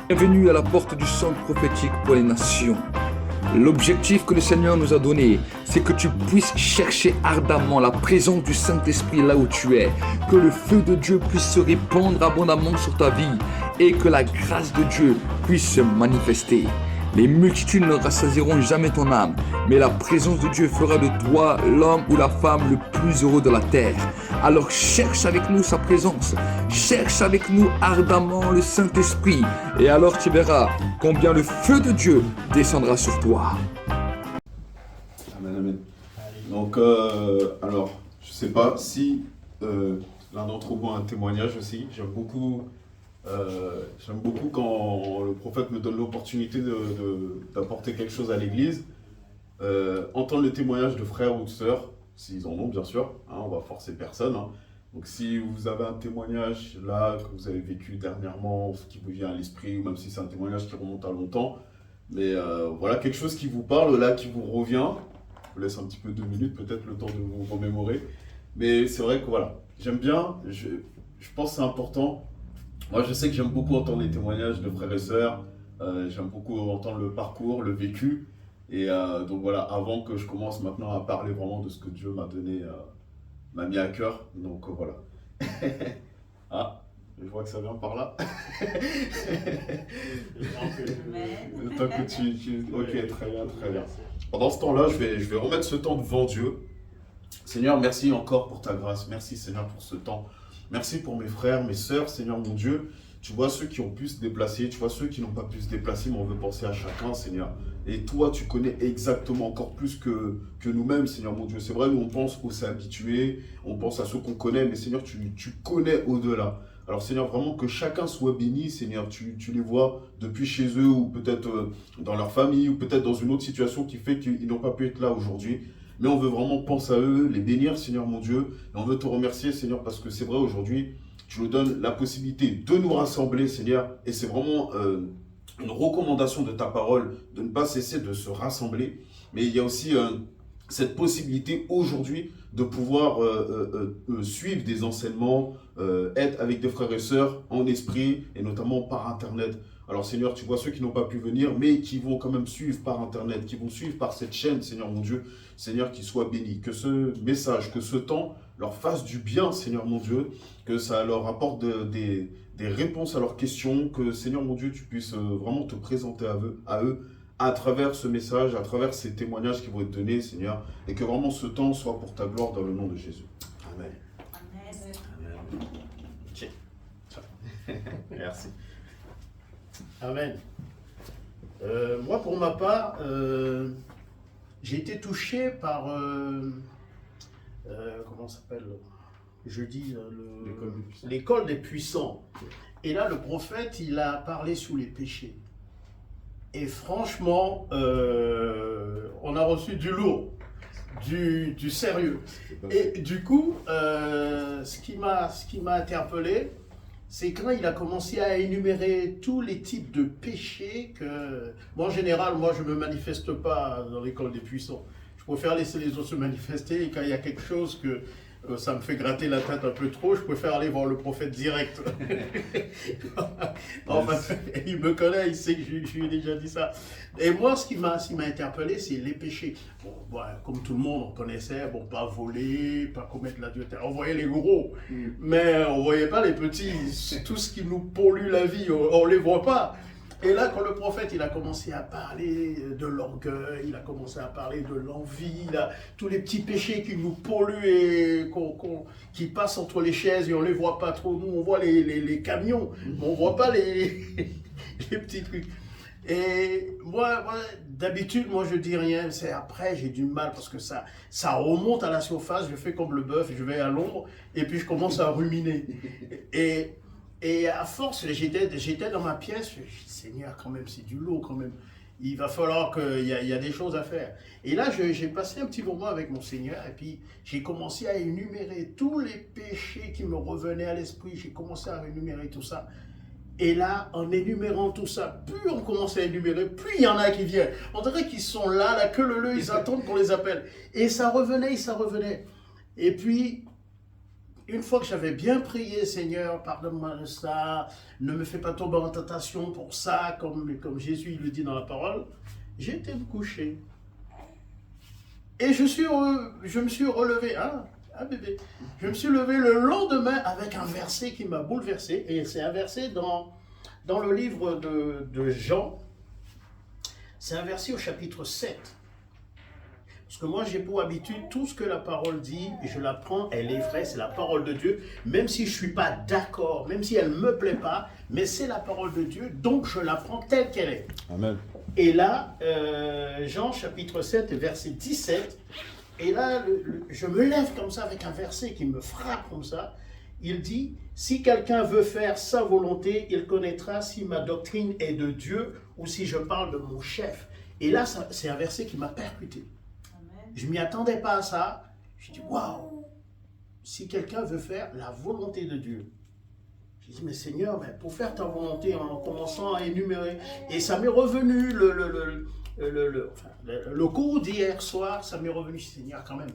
Bienvenue à la porte du centre prophétique pour les nations. L'objectif que le Seigneur nous a donné, c'est que tu puisses chercher ardemment la présence du Saint-Esprit là où tu es, que le feu de Dieu puisse se répandre abondamment sur ta vie et que la grâce de Dieu puisse se manifester. Les multitudes ne rassasieront jamais ton âme, mais la présence de Dieu fera de toi l'homme ou la femme le plus heureux de la terre. Alors cherche avec nous sa présence, cherche avec nous ardemment le Saint-Esprit, et alors tu verras combien le feu de Dieu descendra sur toi. Amen, amen. Donc, alors, je sais pas si l'un d'entre vous a un témoignage aussi. J'aime beaucoup quand le prophète me donne l'opportunité d'apporter quelque chose à l'église. Entendre le témoignage de frères ou de sœurs, s'ils en ont bien sûr, hein, on va forcer personne. Hein. Donc si vous avez un témoignage là que vous avez vécu dernièrement, qui vous vient à l'esprit, ou même si c'est un témoignage qui remonte à longtemps, mais voilà quelque chose qui vous parle là, qui vous revient, je vous laisse un petit peu 2 minutes, peut-être le temps de vous remémorer. Mais c'est vrai que voilà, j'aime bien, je pense que c'est important. Moi je sais que j'aime beaucoup entendre les témoignages de frères et sœurs, j'aime beaucoup entendre le parcours, le vécu. Et donc voilà, avant que je commence maintenant à parler vraiment de ce que Dieu m'a donné, m'a mis à cœur, donc voilà. Ah, je vois que ça vient par là. Le temps que tu... Ok, très bien, très bien. Pendant ce temps-là, je vais remettre ce temps devant Dieu. Seigneur, merci encore pour ta grâce. Merci Seigneur pour ce temps. Merci pour mes frères, mes sœurs, Seigneur mon Dieu. Tu vois ceux qui ont pu se déplacer, tu vois ceux qui n'ont pas pu se déplacer, mais on veut penser à chacun, Seigneur. Et toi, tu connais exactement encore plus que nous-mêmes, Seigneur mon Dieu. C'est vrai, nous, on pense aux habitués, on pense à ceux qu'on connaît, mais Seigneur, tu connais au-delà. Alors, Seigneur, vraiment que chacun soit béni, Seigneur. Tu les vois depuis chez eux, ou peut-être dans leur famille, ou peut-être dans une autre situation qui fait qu'ils n'ont pas pu être là aujourd'hui. Mais on veut vraiment penser à eux, les bénir, Seigneur mon Dieu. Et on veut te remercier, Seigneur, parce que c'est vrai, aujourd'hui, tu nous donnes la possibilité de nous rassembler, Seigneur. Et c'est vraiment une recommandation de ta parole de ne pas cesser de se rassembler. Mais il y a aussi cette possibilité aujourd'hui de pouvoir suivre des enseignements, être avec des frères et sœurs en esprit et notamment par Internet. Alors Seigneur, tu vois ceux qui n'ont pas pu venir, mais qui vont quand même suivre par Internet, qui vont suivre par cette chaîne, Seigneur mon Dieu. Seigneur, qu'ils soient bénis, que ce message, que ce temps leur fasse du bien, Seigneur mon Dieu, que ça leur apporte des réponses à leurs questions, que Seigneur mon Dieu, tu puisses vraiment te présenter à eux, à travers ce message, à travers ces témoignages qui vont être donnés, Seigneur, et que vraiment ce temps soit pour ta gloire dans le nom de Jésus. Amen. Amen. Ok. Merci. Amen. Moi, pour ma part, j'ai été touché par, comment ça s'appelle, jeudi, l'école des puissants. Et là, le prophète, il a parlé sous les péchés. Et franchement, on a reçu du lourd, du sérieux. Et du coup, ce qui m'a interpellé, c'est quand il a commencé à énumérer tous les types de péchés que... Moi, en général, je ne me manifeste pas dans l'école des puissants. Je préfère laisser les autres se manifester et quand il y a quelque chose que ça me fait gratter la tête un peu trop, je préfère aller voir le prophète direct. Enfin, il me connaît, il sait que je lui ai déjà dit ça. Et moi, ce qui m'a interpellé, c'est les péchés. Bon, comme tout le monde, on connaissait, pas voler, pas commettre l'adultère. On voyait les gros, mais on ne voyait pas les petits. C'est tout ce qui nous pollue la vie, on ne les voit pas. Et là, quand le prophète, il a commencé à parler de l'orgueil, il a commencé à parler de l'envie, tous les petits péchés qui nous polluent et qui passent entre les chaises et on ne les voit pas trop. Nous, on voit les camions, mais on ne voit pas les petits trucs. Et moi d'habitude, je dis rien. C'est après, j'ai du mal parce que ça remonte à la surface. Je fais comme le bœuf, je vais à l'ombre et puis je commence à ruminer. Et à force, j'étais dans ma pièce, je dis, Seigneur, quand même, c'est du lourd quand même. Il va falloir qu'il y a des choses à faire. Et là, j'ai passé un petit moment avec mon Seigneur et puis j'ai commencé à énumérer tous les péchés qui me revenaient à l'esprit. J'ai commencé à énumérer tout ça. Et là, en énumérant tout ça, plus on commence à énumérer, plus il y en a qui viennent. On dirait qu'ils sont là, que ils attendent qu'on les appelle. Et ça revenait. Et puis, une fois que j'avais bien prié, Seigneur, pardonne-moi de ça, ne me fais pas tomber en tentation pour ça, comme Jésus il le dit dans la parole, j'ai été me coucher. Et je me suis relevé, bébé, je me suis levé le lendemain avec un verset qui m'a bouleversé, et c'est un verset dans le livre de Jean, c'est un verset au chapitre 7. Parce que moi, j'ai pour habitude, tout ce que la parole dit, je la prends, elle est vraie, c'est la parole de Dieu, même si je ne suis pas d'accord, même si elle ne me plaît pas, mais c'est la parole de Dieu, donc je la prends telle qu'elle est. Amen. Et là, Jean chapitre 7, verset 17, et là, je me lève comme ça avec un verset qui me frappe comme ça. Il dit, si quelqu'un veut faire sa volonté, il connaîtra si ma doctrine est de Dieu ou si je parle de mon chef. Et là, c'est un verset qui m'a percuté. Je ne m'y attendais pas à ça. Je dis, waouh, si quelqu'un veut faire la volonté de Dieu. Je dis, mais Seigneur, mais pour faire ta volonté, en commençant à énumérer, et ça m'est revenu, le cours d'hier soir, ça m'est revenu, Seigneur, quand même.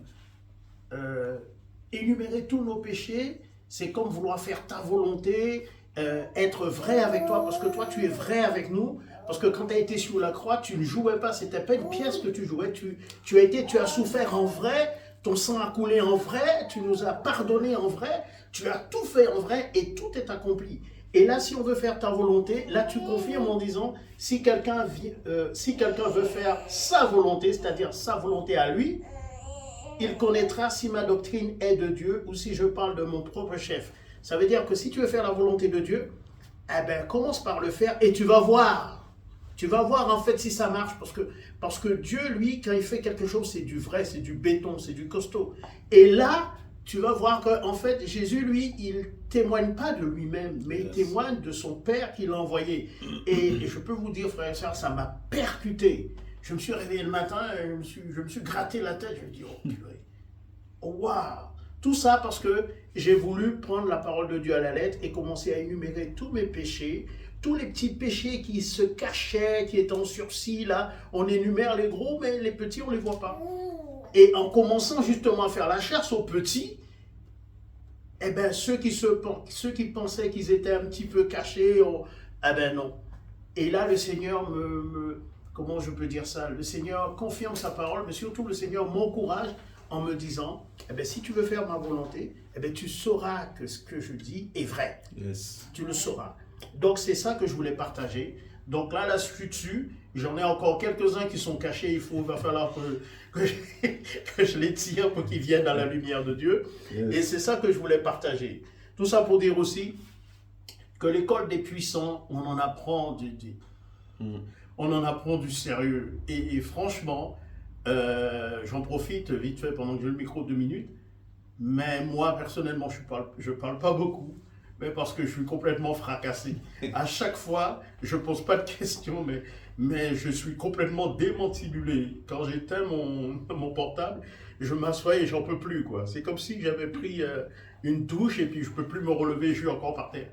Énumérer tous nos péchés, c'est comme vouloir faire ta volonté, être vrai avec toi, parce que toi, tu es vrai avec nous. Parce que quand tu as été sur la croix, tu ne jouais pas, c'était pas une pièce que tu jouais, tu as souffert en vrai, ton sang a coulé en vrai, tu nous as pardonné en vrai, tu as tout fait en vrai et tout est accompli. Et là, si on veut faire ta volonté, là tu confirmes en disant, si quelqu'un veut faire sa volonté, c'est-à-dire sa volonté à lui, il connaîtra si ma doctrine est de Dieu ou si je parle de mon propre chef. Ça veut dire que si tu veux faire la volonté de Dieu, eh ben, commence par le faire et tu vas voir. Tu vas voir en fait si ça marche, parce que Dieu, lui, quand il fait quelque chose, c'est du vrai, c'est du béton, c'est du costaud. Et là, tu vas voir qu'en fait, Jésus, lui, il témoigne pas de lui-même, mais il témoigne de son Père qui l'a envoyé. Et je peux vous dire, frères et sœurs, ça m'a percuté. Je me suis réveillé le matin, et je me suis gratté la tête, je me dis, oh purée, oh waouh. Tout ça parce que j'ai voulu prendre la parole de Dieu à la lettre et commencer à énumérer tous mes péchés, tous les petits péchés qui se cachaient, qui étaient en sursis, là, on énumère les gros, mais les petits, on ne les voit pas. Et en commençant justement à faire la chasse aux petits, eh ben, ceux qui pensaient qu'ils étaient un petit peu cachés, eh ben non. Et là, le Seigneur comment je peux dire ça? Le Seigneur confirme sa parole, mais surtout le Seigneur m'encourage en me disant, eh ben, si tu veux faire ma volonté, eh ben, tu sauras que ce que je dis est vrai. Yes. Tu le sauras. Donc, c'est ça que je voulais partager. Donc là, je suis dessus. J'en ai encore quelques-uns qui sont cachés. Il va falloir que je les tire pour qu'ils viennent à la lumière de Dieu. Yes. Et c'est ça que je voulais partager. Tout ça pour dire aussi que l'école des puissants, on en apprend on en apprend du sérieux. Et franchement, j'en profite vite fait pendant que j'ai le micro 2 minutes. Mais moi, personnellement, je parle pas beaucoup. Mais parce que je suis complètement fracassé. À chaque fois, je ne pose pas de questions, mais je suis complètement démantibulé. Quand j'éteins mon portable, je m'assois et j'en peux plus, quoi. C'est comme si j'avais pris une douche et puis je ne peux plus me relever, je suis encore par terre.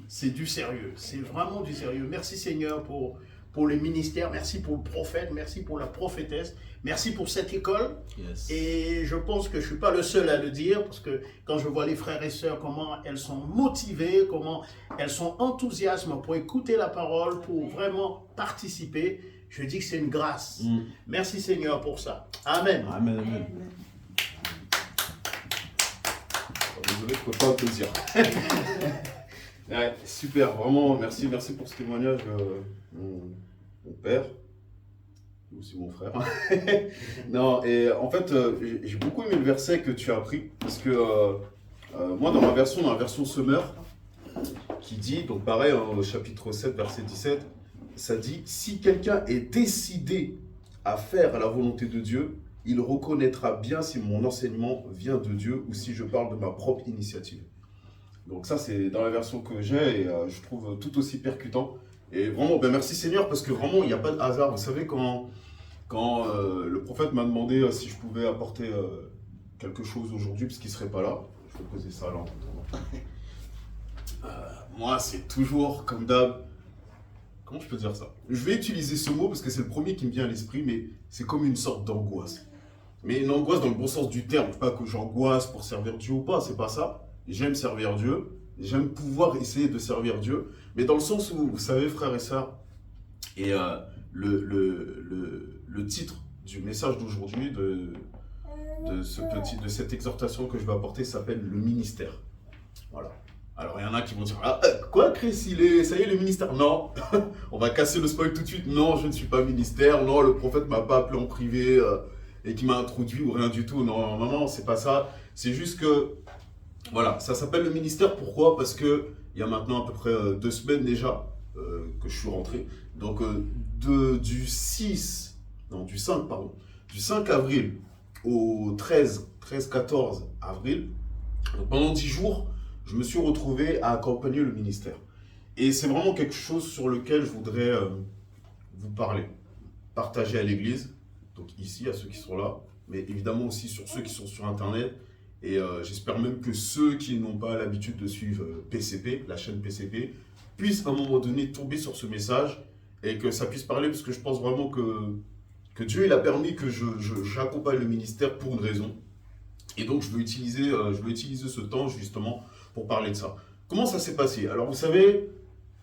C'est du sérieux, c'est vraiment du sérieux. Merci Seigneur pour les ministères, merci pour le prophète, merci pour la prophétesse, merci pour cette école. Yes. Et je pense que je ne suis pas le seul à le dire, parce que quand je vois les frères et sœurs, comment elles sont motivées, comment elles sont enthousiastes pour écouter la parole, pour vraiment participer, je dis que c'est une grâce. Merci Seigneur pour ça. Amen. Amen, amen. Désolé, je ne peux pas applaudir. Ouais, super, vraiment, merci pour ce témoignage, mon père, aussi mon frère. Non, et en fait, j'ai beaucoup aimé le verset que tu as appris, parce que moi, dans la version Summer, qui dit, donc pareil, au chapitre 7, verset 17, ça dit, si quelqu'un est décidé à faire la volonté de Dieu, il reconnaîtra bien si mon enseignement vient de Dieu ou si je parle de ma propre initiative. Donc ça, c'est dans la version que j'ai et je trouve tout aussi percutant. Et vraiment, ben merci Seigneur, parce que vraiment, il n'y a pas de hasard. Vous savez, quand le prophète m'a demandé si je pouvais apporter quelque chose aujourd'hui, parce qu'il ne serait pas là, je vais poser ça là en attendant. Moi, c'est toujours, comme d'hab, comment je peux dire ça? Je vais utiliser ce mot parce que c'est le premier qui me vient à l'esprit, mais c'est comme une sorte d'angoisse. Mais une angoisse dans le bon sens du terme, pas que j'angoisse pour servir Dieu ou pas, c'est pas ça. j'aime servir Dieu, j'aime pouvoir essayer de servir Dieu, mais dans le sens où, vous savez, frères et sœurs, et le titre du message d'aujourd'hui, de cette exhortation que je vais apporter, s'appelle le ministère. Voilà. Alors, il y en a qui vont dire, ah, quoi, Chris, ça y est, le ministère? Non, on va casser le spoil tout de suite. Non, je ne suis pas ministère. Non, le prophète ne m'a pas appelé en privé et qui m'a introduit ou rien du tout. Non, non, non, c'est pas ça. C'est juste que, voilà, ça s'appelle le ministère. Pourquoi? Parce qu'il y a maintenant à peu près 2 semaines déjà que je suis rentré. Donc, du 5 avril au 13-14 avril, donc pendant 10 jours, je me suis retrouvé à accompagner le ministère. Et c'est vraiment quelque chose sur lequel je voudrais vous parler, partager à l'église, donc ici, à ceux qui sont là, mais évidemment aussi sur ceux qui sont sur Internet. Et j'espère même que ceux qui n'ont pas l'habitude de suivre PCP, la chaîne PCP, puissent à un moment donné tomber sur ce message et que ça puisse parler, parce que je pense vraiment que Dieu il a permis que j'accompagne le ministère pour une raison. Et donc je veux utiliser ce temps justement pour parler de ça. Comment ça s'est passé? Alors vous savez,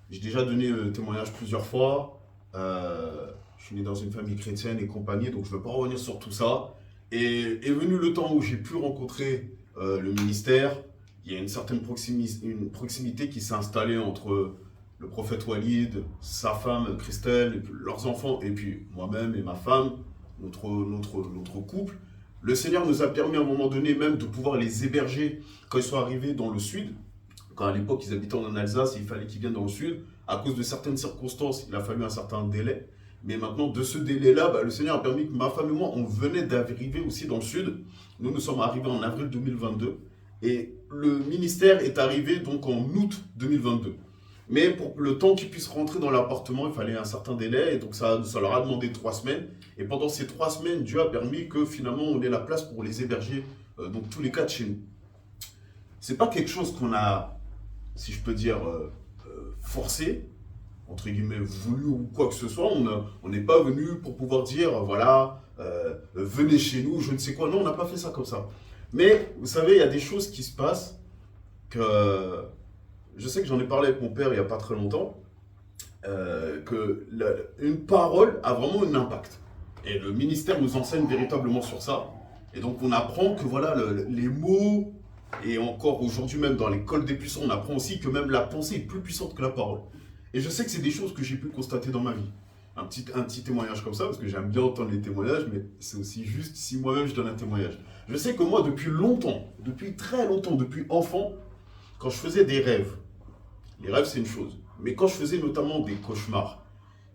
j'ai déjà donné témoignage plusieurs fois. Je suis né dans une famille chrétienne et compagnie, donc je ne veux pas revenir sur tout ça. Et est venu le temps où j'ai pu rencontrer le ministère. Il y a une certaine proximité qui s'est installée entre le prophète Walid, sa femme Christelle, et puis leurs enfants, et puis moi-même et ma femme, notre couple. Le Seigneur nous a permis à un moment donné même de pouvoir les héberger quand ils sont arrivés dans le sud. Quand à l'époque ils habitaient en Alsace, il fallait qu'ils viennent dans le sud. À cause de certaines circonstances, il a fallu un certain délai. Mais maintenant, de ce délai-là, le Seigneur a permis que ma femme et moi, on venait d'arriver aussi dans le sud. Nous sommes arrivés en avril 2022. Et le ministère est arrivé donc en août 2022. Mais pour le temps qu'ils puissent rentrer dans l'appartement, il fallait un certain délai. Et donc ça leur a demandé 3 semaines. Et pendant ces 3 semaines, Dieu a permis que finalement on ait la place pour les héberger, donc tous les 4 chez nous. C'est pas quelque chose qu'on a, si je peux dire, forcé, entre guillemets, voulu ou quoi que ce soit. On n'est pas venu pour pouvoir dire, voilà, venez chez nous, je ne sais quoi. Non, on n'a pas fait ça comme ça. Mais vous savez, il y a des choses qui se passent que... Je sais que j'en ai parlé avec mon père il n'y a pas très longtemps, une parole a vraiment un impact. Et le ministère nous enseigne véritablement sur ça. Et donc on apprend que voilà, les mots, et encore aujourd'hui même dans l'école des puissants, on apprend aussi que même la pensée est plus puissante que la parole. Et je sais que c'est des choses que j'ai pu constater dans ma vie. Un petit témoignage comme ça, parce que j'aime bien entendre les témoignages, mais c'est aussi juste si moi-même je donne un témoignage. Je sais que moi, depuis longtemps, depuis très longtemps, depuis enfant, quand je faisais des rêves, les rêves c'est une chose, mais quand je faisais notamment des cauchemars,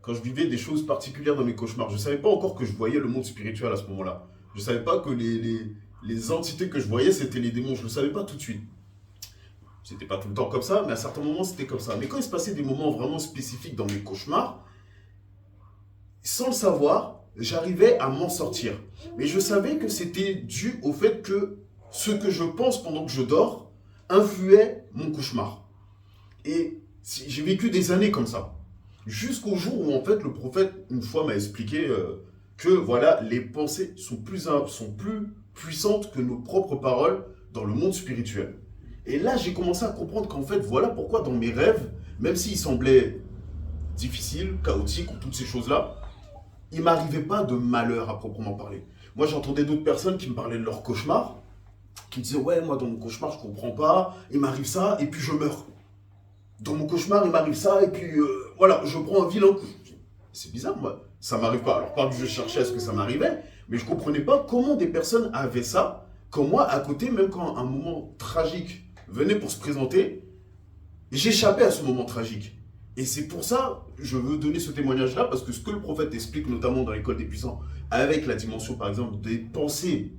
quand je vivais des choses particulières dans mes cauchemars, je ne savais pas encore que je voyais le monde spirituel à ce moment-là. Je ne savais pas que les entités que je voyais, c'était les démons. Je ne le savais pas tout de suite. C'était pas tout le temps comme ça, mais à certains moments, c'était comme ça. Mais quand il se passait des moments vraiment spécifiques dans mes cauchemars, sans le savoir, j'arrivais à m'en sortir. Mais je savais que c'était dû au fait que ce que je pense pendant que je dors influait mon cauchemar. Et j'ai vécu des années comme ça. Jusqu'au jour où, en fait, le prophète, une fois, m'a expliqué que, voilà, les pensées sont plus puissantes que nos propres paroles dans le monde spirituel. Et là, j'ai commencé à comprendre qu'en fait, voilà pourquoi dans mes rêves, même s'ils semblaient difficiles, chaotiques ou toutes ces choses-là, il ne m'arrivait pas de malheur à proprement parler. Moi, j'entendais d'autres personnes qui me parlaient de leurs cauchemars, qui me disaient « Ouais, moi, dans mon cauchemar, je ne comprends pas, il m'arrive ça, et puis je meurs. Dans mon cauchemar, il m'arrive ça, et puis voilà, je prends un vilain coup. » C'est bizarre, moi, ça ne m'arrive pas. Alors, pas que je cherchais à ce que ça m'arrivait, mais je ne comprenais pas comment des personnes avaient ça, comme moi, à côté, même quand un moment tragique venait pour se présenter, j'échappais à ce moment tragique. Et c'est pour ça que je veux donner ce témoignage-là, parce que ce que le prophète explique, notamment dans l'école des puissants, avec la dimension, par exemple, des pensées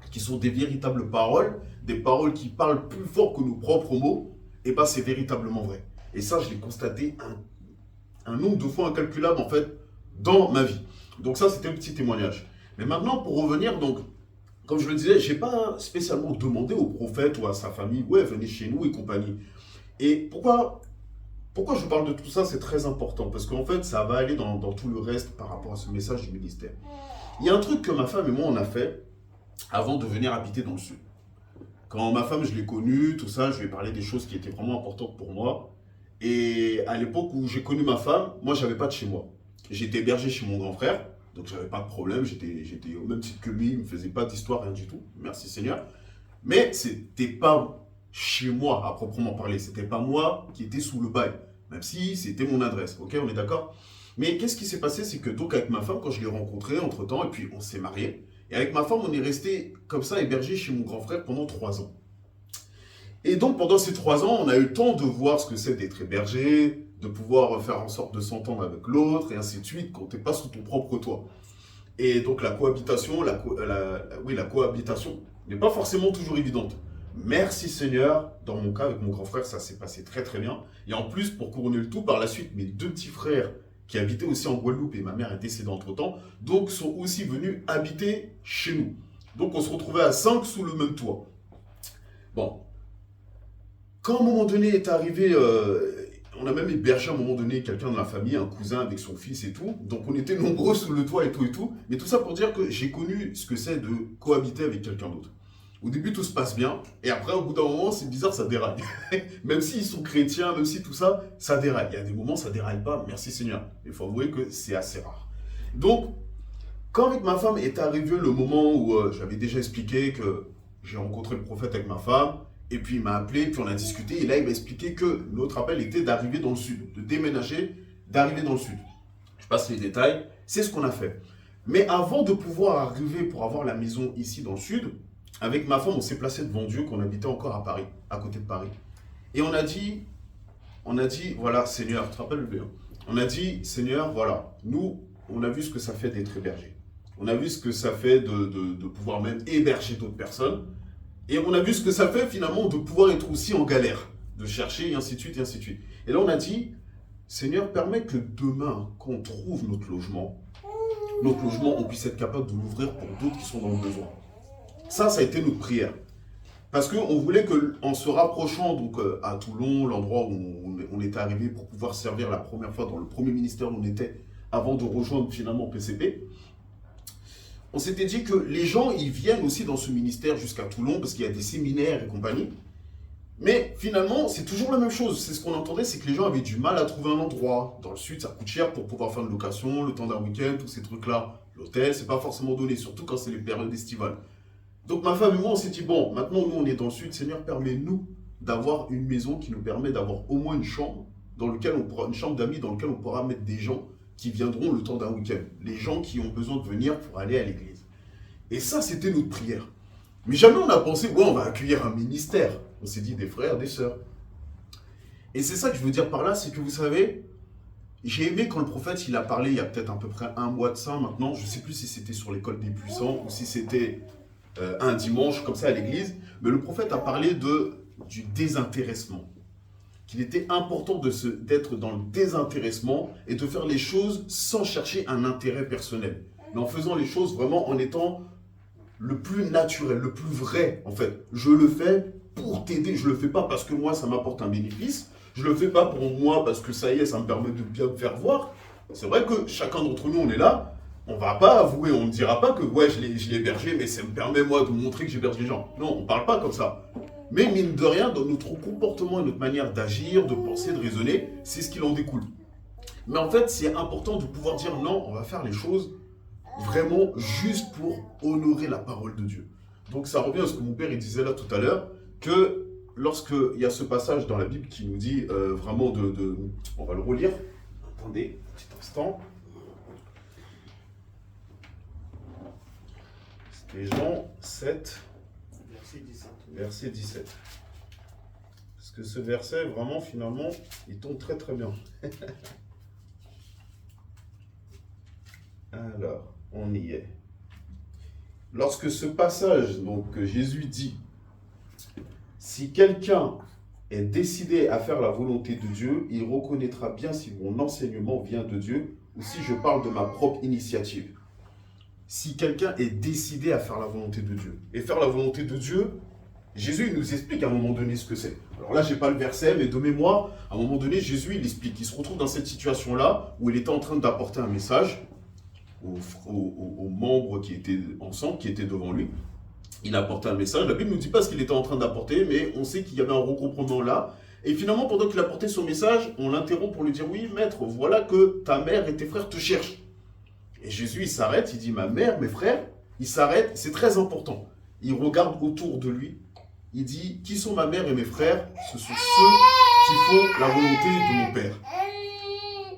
qui sont des véritables paroles, des paroles qui parlent plus fort que nos propres mots, et bien c'est véritablement vrai. Et ça, je l'ai constaté un nombre de fois incalculable, en fait, dans ma vie. Donc ça, c'était un petit témoignage. Mais maintenant, pour revenir, donc, comme je le disais, je n'ai pas spécialement demandé au prophète ou à sa famille, ouais, venez chez nous et compagnie. Et pourquoi je parle de tout ça? C'est très important, parce qu'en fait, ça va aller dans tout le reste par rapport à ce message du ministère. Il y a un truc que ma femme et moi, on a fait avant de venir habiter dans le sud. Quand ma femme, je l'ai connue, tout ça, je lui ai parlé des choses qui étaient vraiment importantes pour moi. Et à l'époque où j'ai connu ma femme, moi, j'avais pas de chez moi. J'étais hébergé chez mon grand frère, donc j'avais pas de problème. J'étais au même titre que lui, il me faisait pas d'histoire, rien du tout. Merci Seigneur. Mais c'était pas chez moi à proprement parler. C'était pas moi qui étais sous le bail, même si c'était mon adresse. Ok, on est d'accord? Mais qu'est-ce qui s'est passé? C'est que donc avec ma femme, quand je l'ai rencontrée entre-temps, et puis on s'est mariés, et avec ma femme, on est resté comme ça hébergé chez mon grand frère pendant 3 ans. Et donc pendant ces 3 ans, on a eu le temps de voir ce que c'est d'être hébergé, de pouvoir faire en sorte de s'entendre avec l'autre, et ainsi de suite, quand tu n'es pas sous ton propre toit. Et donc la cohabitation, la cohabitation n'est pas forcément toujours évidente. Merci Seigneur, dans mon cas avec mon grand frère, ça s'est passé très très bien. Et en plus, pour couronner le tout, par la suite, mes 2 petits frères qui habitaient aussi en Guadeloupe, et ma mère est décédée entre-temps, donc sont aussi venus habiter chez nous. Donc on se retrouvait à 5 sous le même toit. Bon, quand à un moment donné est arrivé, on a même hébergé à un moment donné quelqu'un de la famille, un cousin avec son fils et tout, donc on était nombreux sous le toit et tout, mais tout ça pour dire que j'ai connu ce que c'est de cohabiter avec quelqu'un d'autre. Au début, tout se passe bien, et après, au bout d'un moment, c'est bizarre, ça déraille. Même s'ils sont chrétiens, même si tout ça, ça déraille. Il y a des moments, ça déraille pas, merci Seigneur. Il faut avouer que c'est assez rare. Donc, quand avec ma femme est arrivé le moment où j'avais déjà expliqué que j'ai rencontré le prophète avec ma femme, et puis il m'a appelé, puis on a discuté, et là, il m'a expliqué que notre appel était d'arriver dans le sud, de déménager, d'arriver dans le sud. Je passe les détails, c'est ce qu'on a fait. Mais avant de pouvoir arriver pour avoir la maison ici dans le sud, avec ma femme, on s'est placé devant Dieu, qu'on habitait encore à Paris, à côté de Paris. Et on a dit, voilà, Seigneur, tu te rappelles le bien. On a dit, Seigneur, voilà, nous, on a vu ce que ça fait d'être hébergé. On a vu ce que ça fait de pouvoir même héberger d'autres personnes. Et on a vu ce que ça fait finalement de pouvoir être aussi en galère, de chercher, et ainsi de suite, et ainsi de suite. Et là, on a dit, Seigneur, permets que demain, quand on trouve notre logement, on puisse être capable de l'ouvrir pour d'autres qui sont dans le besoin. Ça a été notre prière. Parce qu'on voulait qu'en se rapprochant donc, à Toulon, l'endroit où on était arrivé pour pouvoir servir la première fois dans le premier ministère où on était, avant de rejoindre finalement PCP, on s'était dit que les gens, ils viennent aussi dans ce ministère jusqu'à Toulon, parce qu'il y a des séminaires et compagnie. Mais finalement, c'est toujours la même chose. C'est ce qu'on entendait, c'est que les gens avaient du mal à trouver un endroit. Dans le sud, ça coûte cher pour pouvoir faire une location, le temps d'un week-end, tous ces trucs-là. L'hôtel, c'est pas forcément donné, surtout quand c'est les périodes estivales. Donc ma femme et moi, on s'est dit, bon, maintenant nous on est dans le sud, Seigneur, permets-nous d'avoir une maison qui nous permet d'avoir au moins une chambre, une chambre d'amis dans laquelle on pourra mettre des gens qui viendront le temps d'un week-end. Les gens qui ont besoin de venir pour aller à l'église. Et ça, c'était notre prière. Mais jamais on a pensé, ouais, on va accueillir un ministère. On s'est dit des frères, des sœurs. Et c'est ça que je veux dire par là, c'est que vous savez, j'ai aimé quand le prophète, il a parlé il y a peut-être à peu près 1 mois de ça maintenant, je ne sais plus si c'était sur l'école des puissants ou si c'était un dimanche comme ça à l'église, mais le prophète a parlé du désintéressement. Qu'il était important d'être dans le désintéressement et de faire les choses sans chercher un intérêt personnel. Mais en faisant les choses vraiment en étant le plus naturel, le plus vrai en fait. Je le fais pour t'aider, je ne le fais pas parce que moi ça m'apporte un bénéfice, je ne le fais pas pour moi parce que ça y est, ça me permet de bien me faire voir. C'est vrai que chacun d'entre nous on est là, on ne va pas avouer, on ne dira pas que ouais, je l'ai hébergé, mais ça me permet moi de montrer que j'héberge les gens. Non, on ne parle pas comme ça. Mais mine de rien, dans notre comportement et notre manière d'agir, de penser, de raisonner, c'est ce qu'il en découle. Mais en fait, c'est important de pouvoir dire non, on va faire les choses vraiment juste pour honorer la parole de Dieu. Donc ça revient à ce que mon père il disait là tout à l'heure, que lorsqu'il y a ce passage dans la Bible qui nous dit vraiment on va le relire. Attendez, un petit instant. C'était Jean 7, verset 17. Parce que ce verset, vraiment, finalement, il tombe très très bien. Alors, on y est. Lorsque ce passage, donc, que Jésus dit, si quelqu'un est décidé à faire la volonté de Dieu, il reconnaîtra bien si mon enseignement vient de Dieu ou si je parle de ma propre initiative. Si quelqu'un est décidé à faire la volonté de Dieu. Et faire la volonté de Dieu, Jésus il nous explique à un moment donné ce que c'est. Alors là, je n'ai pas le verset, mais de mémoire, à un moment donné, Jésus il explique. Il se retrouve dans cette situation-là où il était en train d'apporter un message aux membres qui étaient ensemble, qui étaient devant lui. il a apporté un message. La Bible ne nous dit pas ce qu'il était en train d'apporter, mais on sait qu'il y avait un regroupement là. Et finalement, pendant qu'il apportait son message, on l'interrompt pour lui dire, oui, maître, voilà que ta mère et tes frères te cherchent. Et Jésus, il s'arrête, il dit, ma mère, mes frères, il s'arrête, c'est très important. Il regarde autour de lui, il dit, qui sont ma mère et mes frères? Ce sont ceux qui font la volonté de mon Père.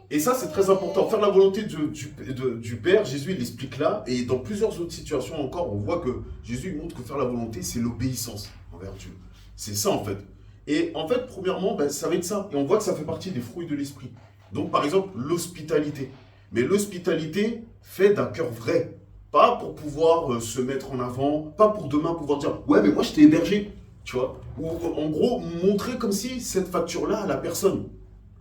Et ça, c'est très important. Faire la volonté du Père, Jésus, il l'explique là. Et dans plusieurs autres situations encore, on voit que Jésus montre que faire la volonté, c'est l'obéissance envers Dieu. C'est ça, en fait. Et en fait, premièrement, ça va être ça. Et on voit que ça fait partie des fruits de l'esprit. Donc, par exemple, l'hospitalité. Mais l'hospitalité fait d'un cœur vrai. Pas pour pouvoir se mettre en avant, pas pour demain pouvoir dire « Ouais, mais moi, je t'ai hébergé. » Tu vois? Ou en gros, montrer comme si cette facture-là à la personne.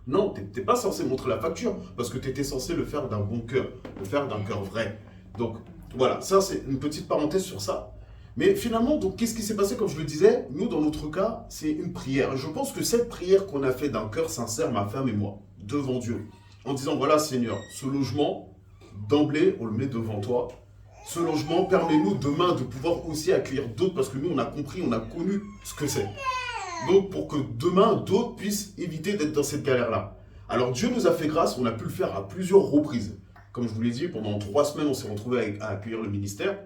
Non, tu n'étais pas censé montrer la facture, parce que tu étais censé le faire d'un bon cœur, le faire d'un cœur vrai. Donc, voilà, ça, c'est une petite parenthèse sur ça. Mais finalement, donc, qu'est-ce qui s'est passé? Comme je le disais, nous, dans notre cas, c'est une prière. Je pense que cette prière qu'on a fait d'un cœur sincère, ma femme et moi, devant Dieu, en disant, voilà, Seigneur, ce logement, d'emblée, on le met devant toi. Ce logement, permet-nous demain de pouvoir aussi accueillir d'autres, parce que nous, on a compris, on a connu ce que c'est. Donc, pour que demain, d'autres puissent éviter d'être dans cette galère-là. Alors, Dieu nous a fait grâce, on a pu le faire à plusieurs reprises. Comme je vous l'ai dit, pendant 3 semaines, on s'est retrouvés à accueillir le ministère.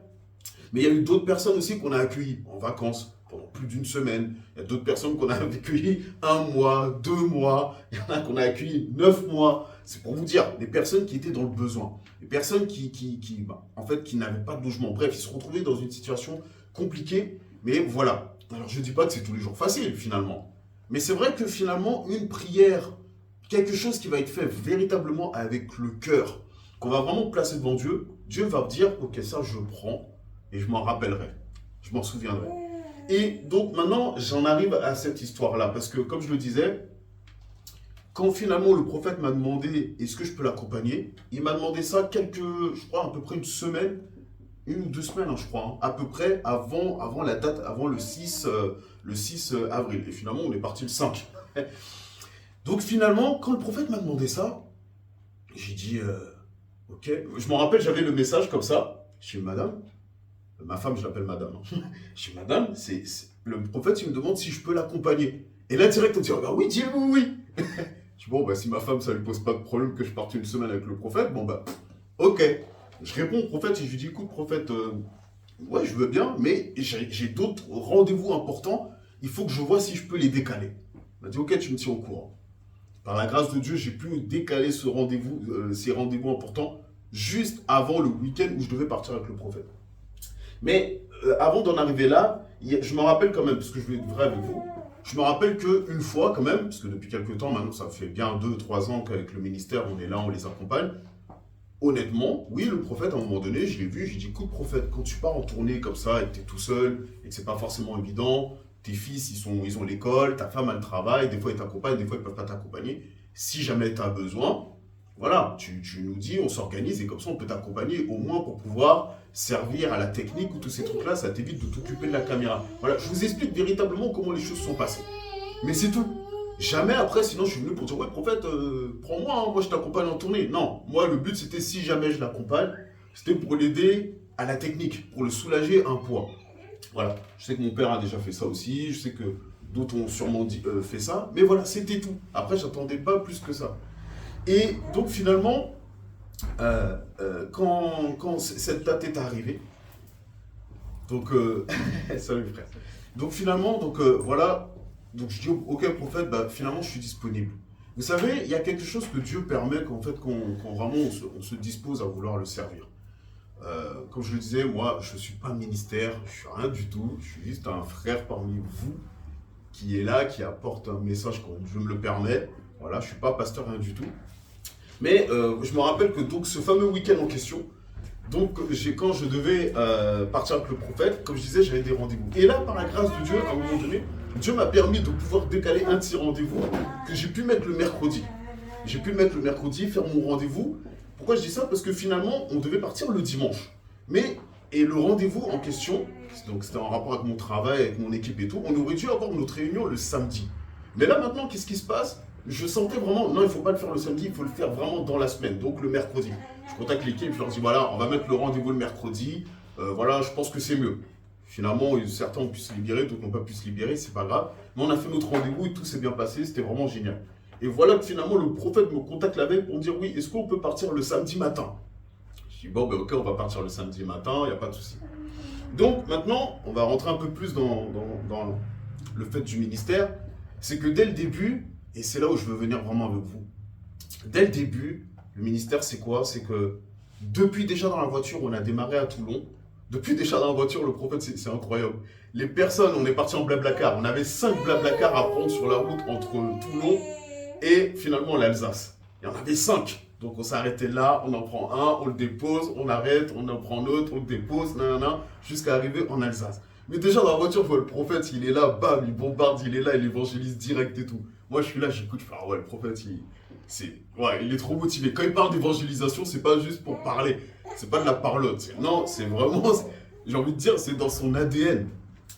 Mais il y a eu d'autres personnes aussi qu'on a accueillies en vacances pendant plus d'1 semaine. Il y a d'autres personnes qu'on a accueillies 1 mois, 2 mois. Il y en a qu'on a accueillis 9 mois. C'est pour vous dire, des personnes qui étaient dans le besoin. Des personnes qui n'avaient pas de logement. Bref, ils se retrouvaient dans une situation compliquée. Mais voilà. Alors, je ne dis pas que c'est tous les jours facile, finalement. Mais c'est vrai que finalement, une prière, quelque chose qui va être fait véritablement avec le cœur, qu'on va vraiment placer devant Dieu, Dieu va dire, ok, ça, je prends et je m'en rappellerai. Je m'en souviendrai. Et donc, maintenant, j'en arrive à cette histoire-là. Parce que, comme je le disais, quand finalement le prophète m'a demandé, est-ce que je peux l'accompagner? Il m'a demandé ça je crois, à peu près 1 semaine. 1 ou 2 semaines, hein, je crois, hein, à peu près avant la date, avant le 6 avril. Et finalement, on est parti le 5. Donc finalement, quand le prophète m'a demandé ça, j'ai dit, ok. Je m'en rappelle, j'avais le message comme ça. Je dis, madame, ma femme, je l'appelle madame. Hein. Je dis, madame, le prophète, il me demande si je peux l'accompagner. Et là, direct, on dit, bah oui, dis oui. Je dis, bon, si ma femme, ça ne lui pose pas de problème que je parte 1 semaine avec le prophète, bon, ok. Je réponds au prophète et je lui dis, écoute prophète, ouais je veux bien, mais j'ai d'autres rendez-vous importants, il faut que je vois si je peux les décaler. Il m'a dit, ok, tu me tiens au courant. Par la grâce de Dieu, j'ai pu décaler ces rendez-vous importants juste avant le week-end où je devais partir avec le prophète. Mais avant d'en arriver là, je me rappelle quand même, parce que je vais être vrai avec vous, je me rappelle qu'une fois quand même, parce que depuis quelques temps, maintenant ça fait bien 2-3 ans qu'avec le ministère, on est là, on les accompagne. Honnêtement, oui, le prophète, à un moment donné, je l'ai vu, j'ai dit, écoute, prophète, quand tu pars en tournée comme ça et que tu es tout seul et que c'est pas forcément évident, tes fils, ils ont l'école, ta femme a le travail, des fois ils t'accompagnent, des fois ils peuvent pas t'accompagner. Si jamais tu as besoin, voilà, tu nous dis, on s'organise et comme ça on peut t'accompagner au moins pour pouvoir servir à la technique ou tous ces trucs-là, ça t'évite de t'occuper de la caméra. Voilà, je vous explique véritablement comment les choses sont passées. Mais c'est tout. Jamais après, sinon je suis venu pour dire, ouais, prophète, prends-moi, hein, moi je t'accompagne en tournée. Non, moi le but c'était, si jamais je l'accompagne, c'était pour l'aider à la technique, pour le soulager un poids. Voilà, je sais que mon père a déjà fait ça aussi, je sais que d'autres ont sûrement fait ça, mais voilà, c'était tout. Après, j'attendais pas plus que ça. Et donc finalement, quand cette date est arrivée, donc, salut frère. Donc finalement, voilà. Donc je dis, ok prophète, finalement je suis disponible. Vous savez, il y a quelque chose que Dieu permet quand vraiment on se dispose à vouloir le servir. Comme je le disais, moi je ne suis pas ministère, je ne suis rien du tout, je suis juste un frère parmi vous qui est là, qui apporte un message quand Dieu me le permet. Voilà, je ne suis pas pasteur, rien du tout. Mais je me rappelle que donc, ce fameux week-end en question, donc quand je devais partir avec le prophète, comme je disais, j'avais des rendez-vous. Et là, par la grâce de Dieu, à un moment donné, Dieu m'a permis de pouvoir décaler un de ces rendez-vous que j'ai pu mettre le mercredi. J'ai pu mettre le mercredi, faire mon rendez-vous. Pourquoi je dis ça? Parce que finalement, on devait partir le dimanche. Et le rendez-vous en question, donc c'était en rapport avec mon travail, avec mon équipe et tout, on aurait dû avoir notre réunion le samedi. Mais là maintenant, qu'est-ce qui se passe? Je sentais vraiment, non, il ne faut pas le faire le samedi, il faut le faire vraiment dans la semaine, donc le mercredi. Je contacte l'équipe, je leur dis, voilà, on va mettre le rendez-vous le mercredi, voilà, je pense que c'est mieux. Finalement, certains ont pu se libérer, d'autres n'ont pas pu se libérer, c'est pas grave. Mais on a fait notre rendez-vous et tout s'est bien passé, c'était vraiment génial. Et voilà que finalement, le prophète me contacte la veille pour me dire, oui, est-ce qu'on peut partir le samedi matin? Je dis, bon, ben ok, on va partir le samedi matin, il n'y a pas de souci. Donc maintenant, on va rentrer un peu plus dans le fait du ministère. C'est que dès le début, et c'est là où je veux venir vraiment avec vous, dès le début, le ministère, c'est quoi? C'est que depuis déjà dans la voiture, on a démarré à Toulon. Depuis déjà dans la voiture, le prophète, c'est incroyable. Les personnes, on est parti en blablacar. On avait 5 blablacar à prendre sur la route entre Toulon et finalement l'Alsace. Il y en avait 5. Donc on s'est arrêté là, on en prend un, on le dépose, on arrête, on en prend un autre, on le dépose, nanana, jusqu'à arriver en Alsace. Mais déjà dans la voiture, le prophète, il est là, bam, il bombarde, il est là, il évangélise direct et tout. Moi, je suis là, j'écoute, je fais, ah ouais, le prophète, il est trop motivé. Quand il parle d'évangélisation, c'est pas juste pour parler. C'est pas de la parlotte. Non, c'est vraiment, j'ai envie de dire, c'est dans son ADN.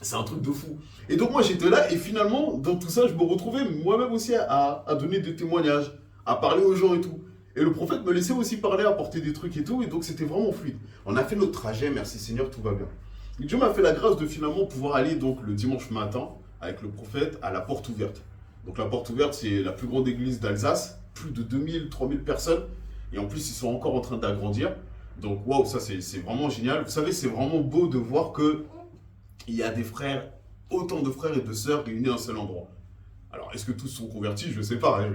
C'est un truc de fou. Et donc moi, j'étais là, et finalement, dans tout ça, je me retrouvais moi-même aussi à donner des témoignages, à parler aux gens et tout. Et le prophète me laissait aussi parler, apporter des trucs et tout, et donc c'était vraiment fluide. On a fait notre trajet, merci Seigneur, tout va bien. Et Dieu m'a fait la grâce de finalement pouvoir aller donc le dimanche matin avec le prophète à la porte ouverte. Donc la porte ouverte, c'est la plus grande église d'Alsace, plus de 2000, 3000 personnes, et en plus ils sont encore en train d'agrandir. Donc waouh, ça c'est vraiment génial. Vous savez, c'est vraiment beau de voir que il y a des frères, autant de frères et de sœurs réunis à un seul endroit. Alors, est-ce que tous sont convertis? Je ne sais pas. Hein,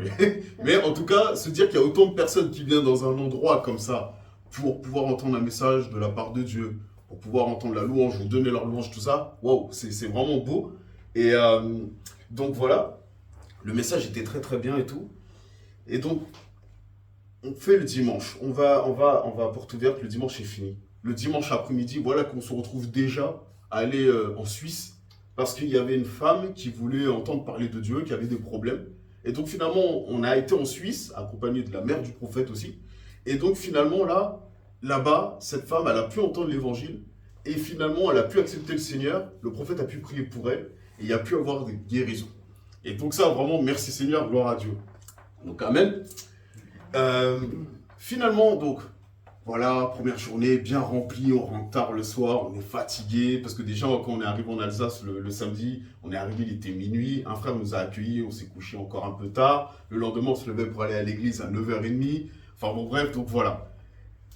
mais en tout cas, se dire qu'il y a autant de personnes qui viennent dans un endroit comme ça pour pouvoir entendre un message de la part de Dieu, pour pouvoir entendre la louange ou donner leur louange, tout ça, waouh, c'est vraiment beau. Et donc voilà, le message était très très bien et tout. Et donc, on fait le dimanche. On va à porte ouverte, le dimanche est fini. Le dimanche après-midi, voilà qu'on se retrouve déjà à aller en Suisse. Parce qu'il y avait une femme qui voulait entendre parler de Dieu, qui avait des problèmes. Et donc finalement, on a été en Suisse, accompagné de la mère du prophète aussi. Et donc finalement, là-bas, cette femme, elle a pu entendre l'évangile. Et finalement, elle a pu accepter le Seigneur. Le prophète a pu prier pour elle. Et il y a pu avoir des guérisons. Et donc ça, vraiment, merci Seigneur, gloire à Dieu. Donc amen. Finalement, donc, voilà, première journée, bien remplie, on rentre tard le soir, on est fatigué, parce que déjà, quand on est arrivé en Alsace le samedi, on est arrivé, il était minuit, un frère nous a accueillis, on s'est couché encore un peu tard, le lendemain, on se levait pour aller à l'église à 9h30, enfin bon, bref, donc voilà.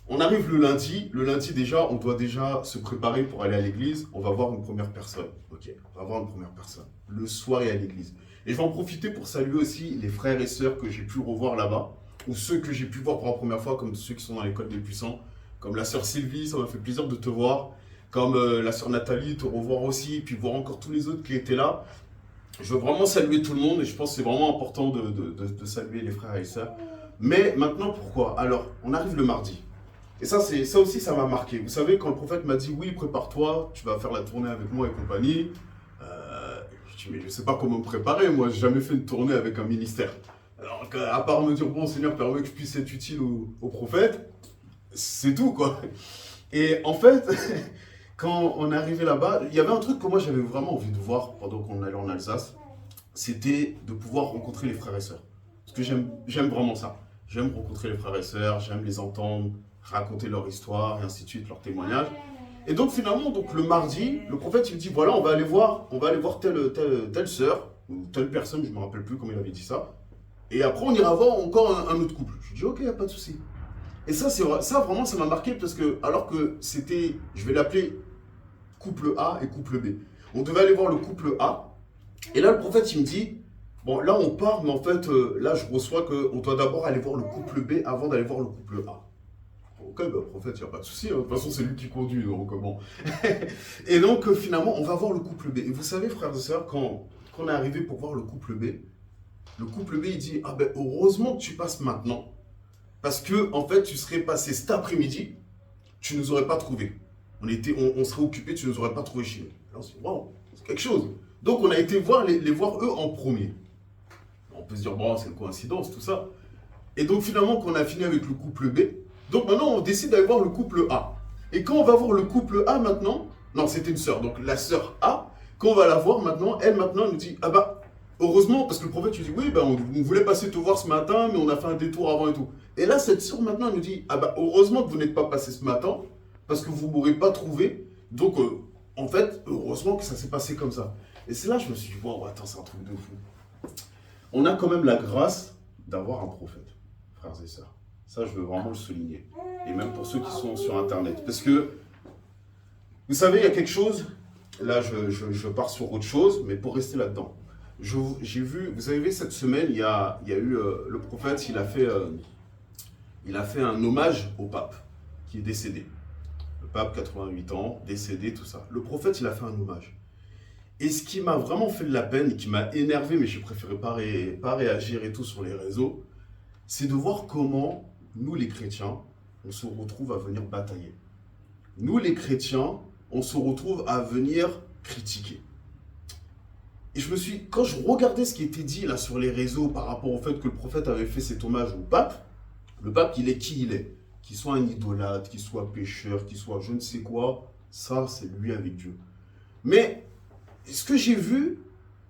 On arrive le lundi déjà, on doit déjà se préparer pour aller à l'église, on va voir une première personne, ok, on va voir une première personne, le soir et à l'église. Et je vais en profiter pour saluer aussi les frères et sœurs que j'ai pu revoir là-bas, ou ceux que j'ai pu voir pour la première fois, comme ceux qui sont dans l'école des puissants, comme la sœur Sylvie, ça m'a fait plaisir de te voir, comme la sœur Nathalie, te revoir aussi, puis voir encore tous les autres qui étaient là. Je veux vraiment saluer tout le monde, et je pense que c'est vraiment important de saluer les frères et les sœurs. Mais maintenant, pourquoi? Alors, on arrive le mardi. Et ça aussi, ça m'a marqué. Vous savez, quand le prophète m'a dit, oui, prépare-toi, tu vas faire la tournée avec moi et compagnie, je dis, mais je ne sais pas comment me préparer, moi, j'ai jamais fait une tournée avec un ministère. Alors, à part me dire, bon, Seigneur, permet que je puisse être utile au prophète, c'est tout, quoi. Et en fait, quand on est arrivé là-bas, il y avait un truc que moi, j'avais vraiment envie de voir pendant qu'on allait en Alsace, c'était de pouvoir rencontrer les frères et sœurs. Parce que j'aime vraiment ça. J'aime rencontrer les frères et sœurs, j'aime les entendre, raconter leur histoire, et ainsi de suite, leurs témoignages. Et donc, finalement, donc, le mardi, le prophète, il me dit, voilà, on va aller voir telle sœur, ou telle personne, je ne me rappelle plus comment il avait dit ça. Et après, on ira voir encore un autre couple. Je dis, ok, il n'y a pas de souci. Et ça, vraiment, ça m'a marqué parce que, alors que c'était, je vais l'appeler couple A et couple B. On devait aller voir le couple A. Et là, le prophète, il me dit, bon, là, on part, mais en fait, là, je reçois qu'on doit d'abord aller voir le couple B avant d'aller voir le couple A. Ok, bah, prophète, il n'y a pas de souci. Hein. De toute façon, c'est lui qui conduit, donc bon. Et donc, finalement, on va voir le couple B. Et vous savez, frères et sœurs, quand on est arrivé pour voir le couple B, il dit, ah ben heureusement que tu passes maintenant, parce que en fait tu serais passé cet après-midi, tu ne nous aurais pas trouvé. On serait occupé, tu ne nous aurais pas trouvé chez nous. Là on se dit, waouh, c'est quelque chose. Donc on a été les voir eux en premier. On peut se dire, bon, c'est une coïncidence, tout ça. Et donc finalement, quand on a fini avec le couple B, donc maintenant on décide d'aller voir le couple A. Et quand on va voir le couple A maintenant, non, c'était une sœur, donc la sœur A, quand on va la voir maintenant, elle nous dit, ah bah, heureusement, parce que le prophète, tu dis, oui, ben, on voulait passer te voir ce matin, mais on a fait un détour avant et tout. Et là, cette sœur, maintenant, elle nous dit, ah bah, heureusement que vous n'êtes pas passé ce matin, parce que vous ne m'aurez pas trouvé. Donc, en fait, heureusement que ça s'est passé comme ça. Et c'est là que je me suis dit, wow, attends, c'est un truc de fou. On a quand même la grâce d'avoir un prophète, frères et sœurs. Ça, je veux vraiment le souligner. Et même pour ceux qui sont sur Internet. Parce que, vous savez, il y a quelque chose, là, je pars sur autre chose, mais pour rester là-dedans. J'ai vu, vous avez vu, cette semaine, il y a eu, le prophète, il a fait un hommage au pape, qui est décédé. Le pape, 88 ans, décédé, tout ça. Le prophète, il a fait un hommage. Et ce qui m'a vraiment fait de la peine, et qui m'a énervé, mais j'ai préféré pas réagir et tout sur les réseaux, c'est de voir comment, nous les chrétiens, on se retrouve à venir batailler. Nous les chrétiens, on se retrouve à venir critiquer. Et quand je regardais ce qui était dit là sur les réseaux par rapport au fait que le prophète avait fait cet hommage au pape, le pape, il est qui il est. Qu'il soit un idolâtre, qu'il soit pécheur, qu'il soit je ne sais quoi, ça c'est lui avec Dieu. Mais ce que j'ai vu,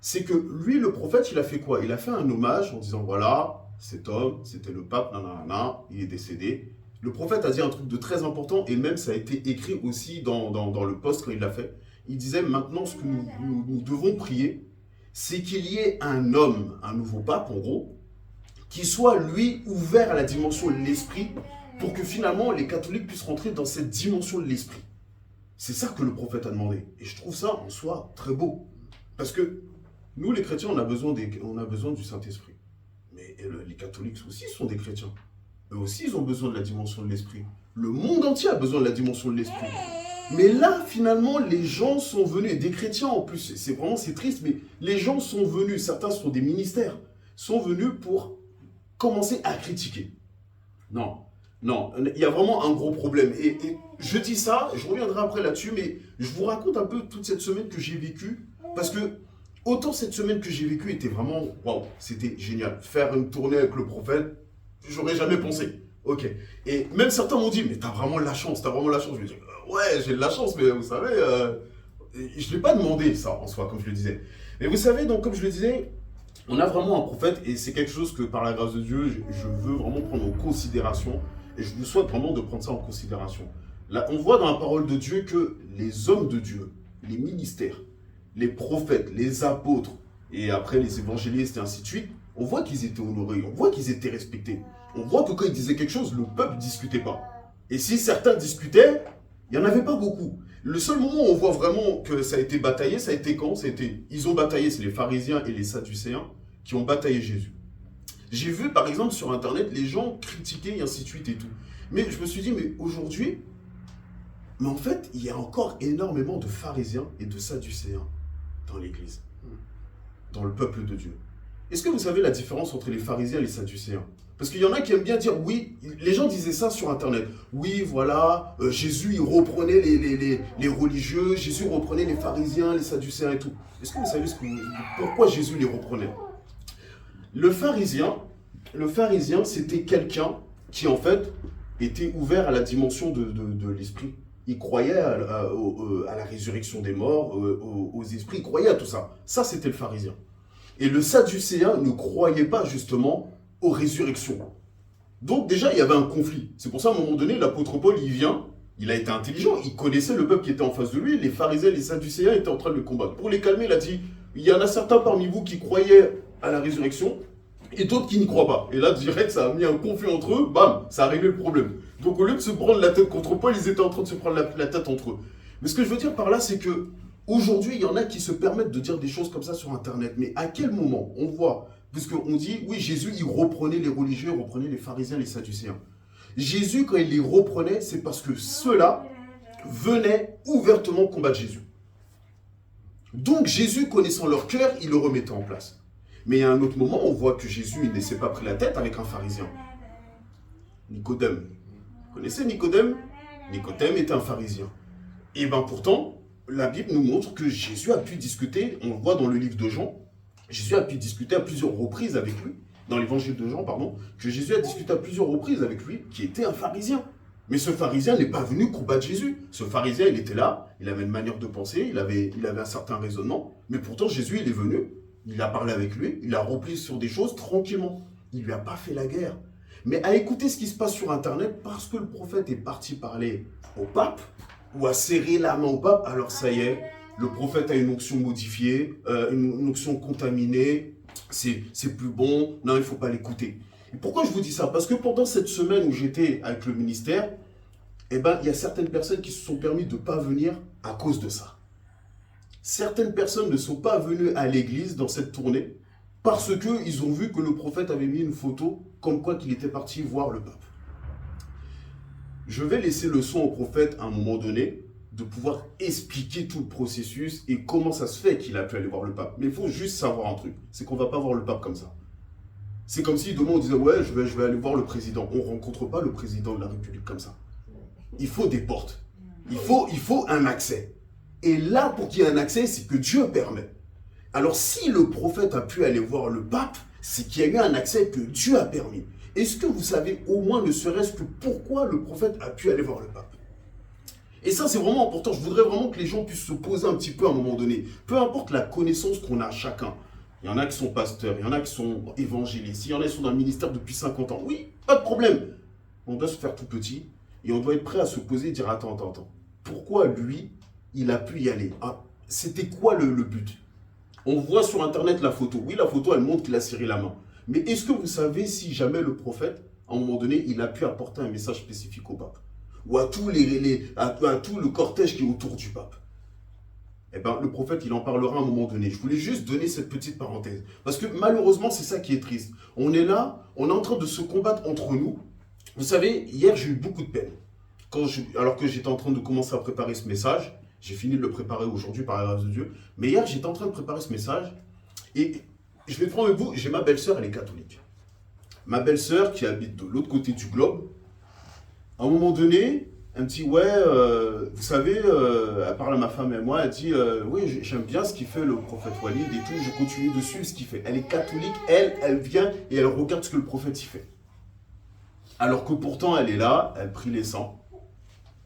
c'est que lui, le prophète, il a fait quoi? Il a fait un hommage en disant voilà, cet homme, c'était le pape, nanana, il est décédé. Le prophète a dit un truc de très important et même ça a été écrit aussi dans le post quand il l'a fait. Il disait maintenant ce que nous devons prier, c'est qu'il y ait un homme, un nouveau pape en gros, qui soit lui ouvert à la dimension de l'esprit pour que finalement les catholiques puissent rentrer dans cette dimension de l'esprit. C'est ça que le prophète a demandé. Et je trouve ça en soi très beau. Parce que nous les chrétiens, on a besoin du Saint-Esprit. Mais les catholiques aussi sont des chrétiens. Eux aussi, ils ont besoin de la dimension de l'esprit. Le monde entier a besoin de la dimension de l'esprit. Mais là, finalement, les gens sont venus, et des chrétiens en plus, c'est triste, mais les gens sont venus, certains sont des ministères, sont venus pour commencer à critiquer. Non, il y a vraiment un gros problème. Et je dis ça, je reviendrai après là-dessus, mais je vous raconte un peu toute cette semaine que j'ai vécue, parce que autant cette semaine que j'ai vécue était vraiment, waouh, c'était génial. Faire une tournée avec le prophète, j'aurais jamais pensé. Ok. Et même certains m'ont dit, mais t'as vraiment la chance, Je me dis, ouais, j'ai de la chance, mais vous savez, je ne l'ai pas demandé ça en soi, comme je le disais. Mais vous savez, donc comme je le disais, on a vraiment un prophète et c'est quelque chose que par la grâce de Dieu, je veux vraiment prendre en considération et je vous souhaite vraiment de prendre ça en considération. Là, on voit dans la parole de Dieu que les hommes de Dieu, les ministères, les prophètes, les apôtres et après les évangélistes et ainsi de suite, on voit qu'ils étaient honorés, on voit qu'ils étaient respectés. On voit que quand ils disaient quelque chose, le peuple ne discutait pas. Et si certains discutaient, il n'y en avait pas beaucoup. Le seul moment où on voit vraiment que ça a été bataillé, ça a été quand? Ils ont bataillé, c'est les pharisiens et les sadducéens qui ont bataillé Jésus. J'ai vu par exemple sur internet les gens critiquer et ainsi de suite et tout. Mais je me suis dit, mais aujourd'hui, mais en fait, il y a encore énormément de pharisiens et de sadducéens dans l'église, dans le peuple de Dieu. Est-ce que vous savez la différence entre les pharisiens et les sadducéens? Parce qu'il y en a qui aiment bien dire, oui, les gens disaient ça sur internet. Oui, voilà, Jésus, il reprenait les religieux, Jésus reprenait les pharisiens, les sadducéens et tout. Est-ce que vous savez pourquoi Jésus les reprenait? Le pharisien, c'était quelqu'un qui, en fait, était ouvert à la dimension de l'esprit. Il croyait à la résurrection des morts, aux esprits, il croyait à tout ça. Ça, c'était le pharisien. Et le sadducéen ne croyait pas, justement, aux résurrections. Donc déjà, il y avait un conflit. C'est pour ça, à un moment donné, l'apôtre Paul, il vient, il a été intelligent, il connaissait le peuple qui était en face de lui, les pharisiens, les sadducéens étaient en train de le combattre. Pour les calmer, il a dit, il y en a certains parmi vous qui croyaient à la résurrection, et d'autres qui n'y croient pas. Et là, direct, ça a mis un conflit entre eux, bam, ça a réglé le problème. Donc au lieu de se prendre la tête contre Paul, ils étaient en train de se prendre la tête entre eux. Mais ce que je veux dire par là, c'est que aujourd'hui, il y en a qui se permettent de dire des choses comme ça sur Internet. Mais à quel moment on voit, puisqu'on dit, oui, Jésus, il reprenait les religieux, il reprenait les pharisiens, les sadducéens. Jésus, quand il les reprenait, c'est parce que ceux-là venaient ouvertement combattre Jésus. Donc Jésus, connaissant leur cœur, il le remettait en place. Mais à un autre moment, on voit que Jésus, il ne s'est pas pris la tête avec un pharisien. Nicodème. Vous connaissez Nicodème? Nicodème était un pharisien. Et bien pourtant, la Bible nous montre que Jésus a pu discuter, on le voit dans le livre de Jean, Jésus a pu discuter à plusieurs reprises avec lui, dans l'évangile de Jean, pardon, que Jésus a discuté à plusieurs reprises avec lui, qui était un pharisien. Mais ce pharisien n'est pas venu combattre Jésus. Ce pharisien, il était là, il avait une manière de penser, il avait un certain raisonnement, mais pourtant Jésus, il est venu, il a parlé avec lui, il a repris sur des choses tranquillement. Il ne lui a pas fait la guerre. Mais à écouter ce qui se passe sur Internet, parce que le prophète est parti parler au pape, ou à serrer la main au pape, alors ça y est, le prophète a une onction modifiée, une onction contaminée, c'est plus bon, non, il ne faut pas l'écouter. Et pourquoi je vous dis ça? Parce que pendant cette semaine où j'étais avec le ministère, eh ben, il y a certaines personnes qui se sont permis de ne pas venir à cause de ça. Certaines personnes ne sont pas venues à l'église dans cette tournée parce qu'ils ont vu que le prophète avait mis une photo comme quoi qu'il était parti voir le pape. Je vais laisser le soin au prophète à un moment donné de pouvoir expliquer tout le processus et comment ça se fait qu'il a pu aller voir le pape. Mais il faut juste savoir un truc, c'est qu'on ne va pas voir le pape comme ça. C'est comme si demain on disait « ouais, je vais aller voir le président ». On ne rencontre pas le président de la République comme ça. Il faut des portes. Il faut un accès. Et là, pour qu'il y ait un accès, c'est que Dieu permet. Alors si le prophète a pu aller voir le pape, c'est qu'il y a eu un accès que Dieu a permis. Est-ce que vous savez au moins ne serait-ce que pourquoi le prophète a pu aller voir le pape? Et ça, c'est vraiment important. Je voudrais vraiment que les gens puissent se poser un petit peu à un moment donné. Peu importe la connaissance qu'on a chacun. Il y en a qui sont pasteurs, il y en a qui sont évangélistes, il y en a qui sont dans le ministère depuis 50 ans. Oui, pas de problème. On doit se faire tout petit et on doit être prêt à se poser et dire attends. Pourquoi lui, il a pu y aller? C'était quoi le but? On voit sur Internet la photo. Oui, la photo, elle montre qu'il a serré la main. Mais est-ce que vous savez si jamais le prophète, à un moment donné, il a pu apporter un message spécifique au pape? Ou à tout le cortège qui est autour du pape? Eh bien, le prophète, il en parlera à un moment donné. Je voulais juste donner cette petite parenthèse. Parce que malheureusement, c'est ça qui est triste. On est là, on est en train de se combattre entre nous. Vous savez, hier, j'ai eu beaucoup de peine. Alors que j'étais en train de commencer à préparer ce message, j'ai fini de le préparer aujourd'hui par la grâce de Dieu. Mais hier, j'étais en train de préparer ce message. Et je vais prendre avec vous, j'ai ma belle-sœur, elle est catholique. Ma belle-sœur qui habite de l'autre côté du globe, à un moment donné, elle me dit, ouais, vous savez, elle parle à ma femme et à moi, elle dit, oui, j'aime bien ce qu'il fait le prophète Walid et tout, je continue de suivre ce qu'il fait. Elle est catholique, elle vient et elle regarde ce que le prophète y fait. Alors que pourtant, elle est là, elle prie les sangs,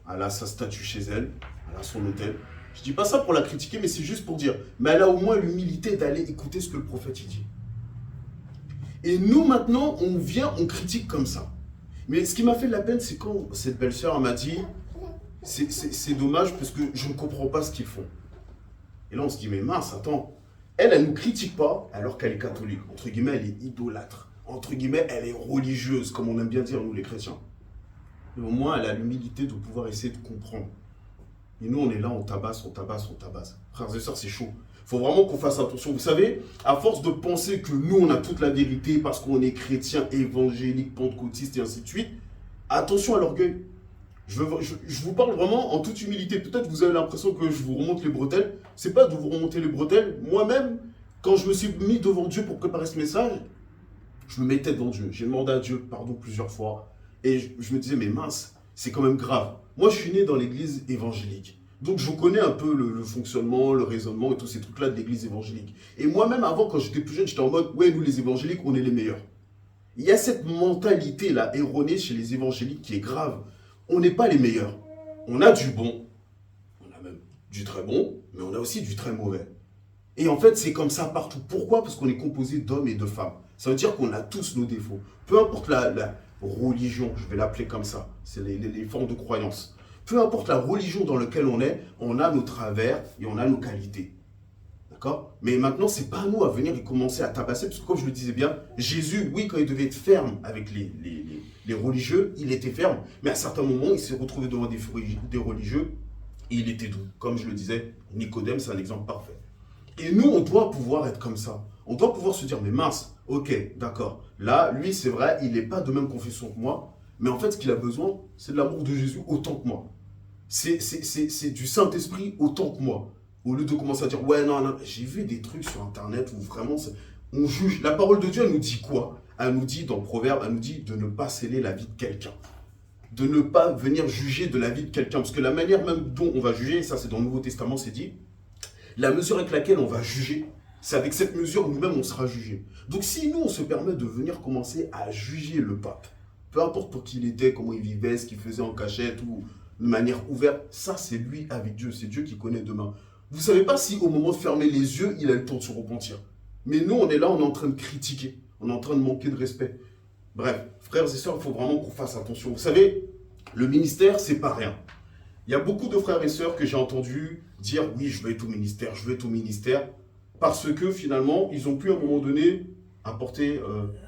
elle a sa statue chez elle, elle a son hôtel. Je dis pas ça pour la critiquer, mais c'est juste pour dire, mais elle a au moins l'humilité d'aller écouter ce que le prophète y dit. Et nous, maintenant, on vient, on critique comme ça. Mais ce qui m'a fait de la peine, c'est quand cette belle-sœur m'a dit, c'est dommage parce que je ne comprends pas ce qu'ils font. Et là, on se dit, mais mince, attends, elle ne nous critique pas alors qu'elle est catholique. Entre guillemets, elle est idolâtre. Entre guillemets, elle est religieuse, comme on aime bien dire, nous, les chrétiens. Mais au moins, elle a l'humilité de pouvoir essayer de comprendre. Et nous, on est là, on tabasse. Frères et sœurs, c'est chaud. Il faut vraiment qu'on fasse attention. Vous savez, à force de penser que nous, on a toute la vérité parce qu'on est chrétien, évangélique, pentecôtiste et ainsi de suite, attention à l'orgueil. Je vous parle vraiment en toute humilité. Peut-être que vous avez l'impression que je vous remonte les bretelles. Ce n'est pas de vous remonter les bretelles. Moi-même, quand je me suis mis devant Dieu pour préparer ce message, je me mettais devant Dieu. J'ai demandé à Dieu pardon plusieurs fois. Et je me disais, mais mince, c'est quand même grave. Moi, je suis né dans l'église évangélique. Donc, je connais un peu le fonctionnement, le raisonnement et tous ces trucs-là de l'église évangélique. Et moi-même, avant, quand j'étais plus jeune, j'étais en mode, ouais, nous, les évangéliques, on est les meilleurs. Il y a cette mentalité-là, erronée chez les évangéliques, qui est grave. On n'est pas les meilleurs. On a du bon, on a même du très bon, mais on a aussi du très mauvais. Et en fait, c'est comme ça partout. Pourquoi? Parce qu'on est composé d'hommes et de femmes. Ça veut dire qu'on a tous nos défauts. Peu importe la religion, je vais l'appeler comme ça, c'est les formes de croyance. Peu importe la religion dans laquelle on est, on a nos travers et on a nos qualités. D'accord? Mais maintenant, ce n'est pas à nous à venir et commencer à tabasser, parce que comme je le disais bien, Jésus, oui, quand il devait être ferme avec les religieux, il était ferme, mais à certains moments, il s'est retrouvé devant des religieux et il était doux. Comme je le disais, Nicodème, c'est un exemple parfait. Et nous, on doit pouvoir être comme ça. On doit pouvoir se dire, mais mince, ok, d'accord. Là, lui, c'est vrai, il n'est pas de même confession que moi, mais en fait, ce qu'il a besoin, c'est de l'amour de Jésus autant que moi. C'est du Saint-Esprit autant que moi. Au lieu de commencer à dire, ouais, non, j'ai vu des trucs sur Internet où vraiment, on juge. La parole de Dieu, elle nous dit quoi? Elle nous dit, dans Proverbe, elle nous dit de ne pas sceller la vie de quelqu'un. De ne pas venir juger de la vie de quelqu'un. Parce que la manière même dont on va juger, ça c'est dans le Nouveau Testament, c'est dit, la mesure avec laquelle on va juger, c'est avec cette mesure nous-mêmes on sera jugés. Donc si nous, on se permet de venir commencer à juger le pape, peu importe pour qui il était, comment il vivait, ce qu'il faisait en cachette ou de manière ouverte, ça c'est lui avec Dieu, c'est Dieu qui connaît demain. Vous ne savez pas si au moment de fermer les yeux, il a le temps de se repentir. Mais nous, on est là, on est en train de critiquer, on est en train de manquer de respect. Bref, frères et sœurs, il faut vraiment qu'on fasse attention. Vous savez, le ministère, c'est pas rien. Il y a beaucoup de frères et sœurs que j'ai entendu dire oui, je veux être au ministère, je veux être au ministère, parce que finalement, ils ont pu à un moment donné apporter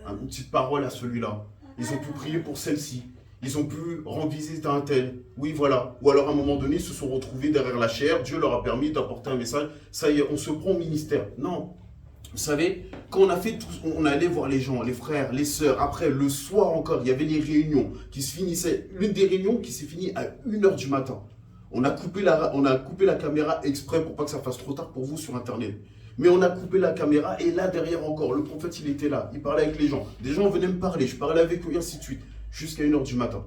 une petite parole à celui-là. Ils ont pu prier pour celle-ci. Ils ont pu rendre visite à un tel. Oui, voilà. Ou alors à un moment donné, ils se sont retrouvés derrière la chair. Dieu leur a permis d'apporter un message. Ça y est, on se prend au ministère. Non. Vous savez, quand on a fait tout, on allait voir les gens, les frères, les sœurs. Après, le soir encore, il y avait les réunions qui se finissaient. L'une des réunions qui s'est finie à 1h du matin. On a coupé la caméra exprès pour pas que ça fasse trop tard pour vous sur Internet. Mais on a coupé la caméra et là, derrière encore, le prophète, il était là. Il parlait avec les gens. Des gens venaient me parler. Je parlais avec eux et ainsi de suite. Jusqu'à 1h du matin.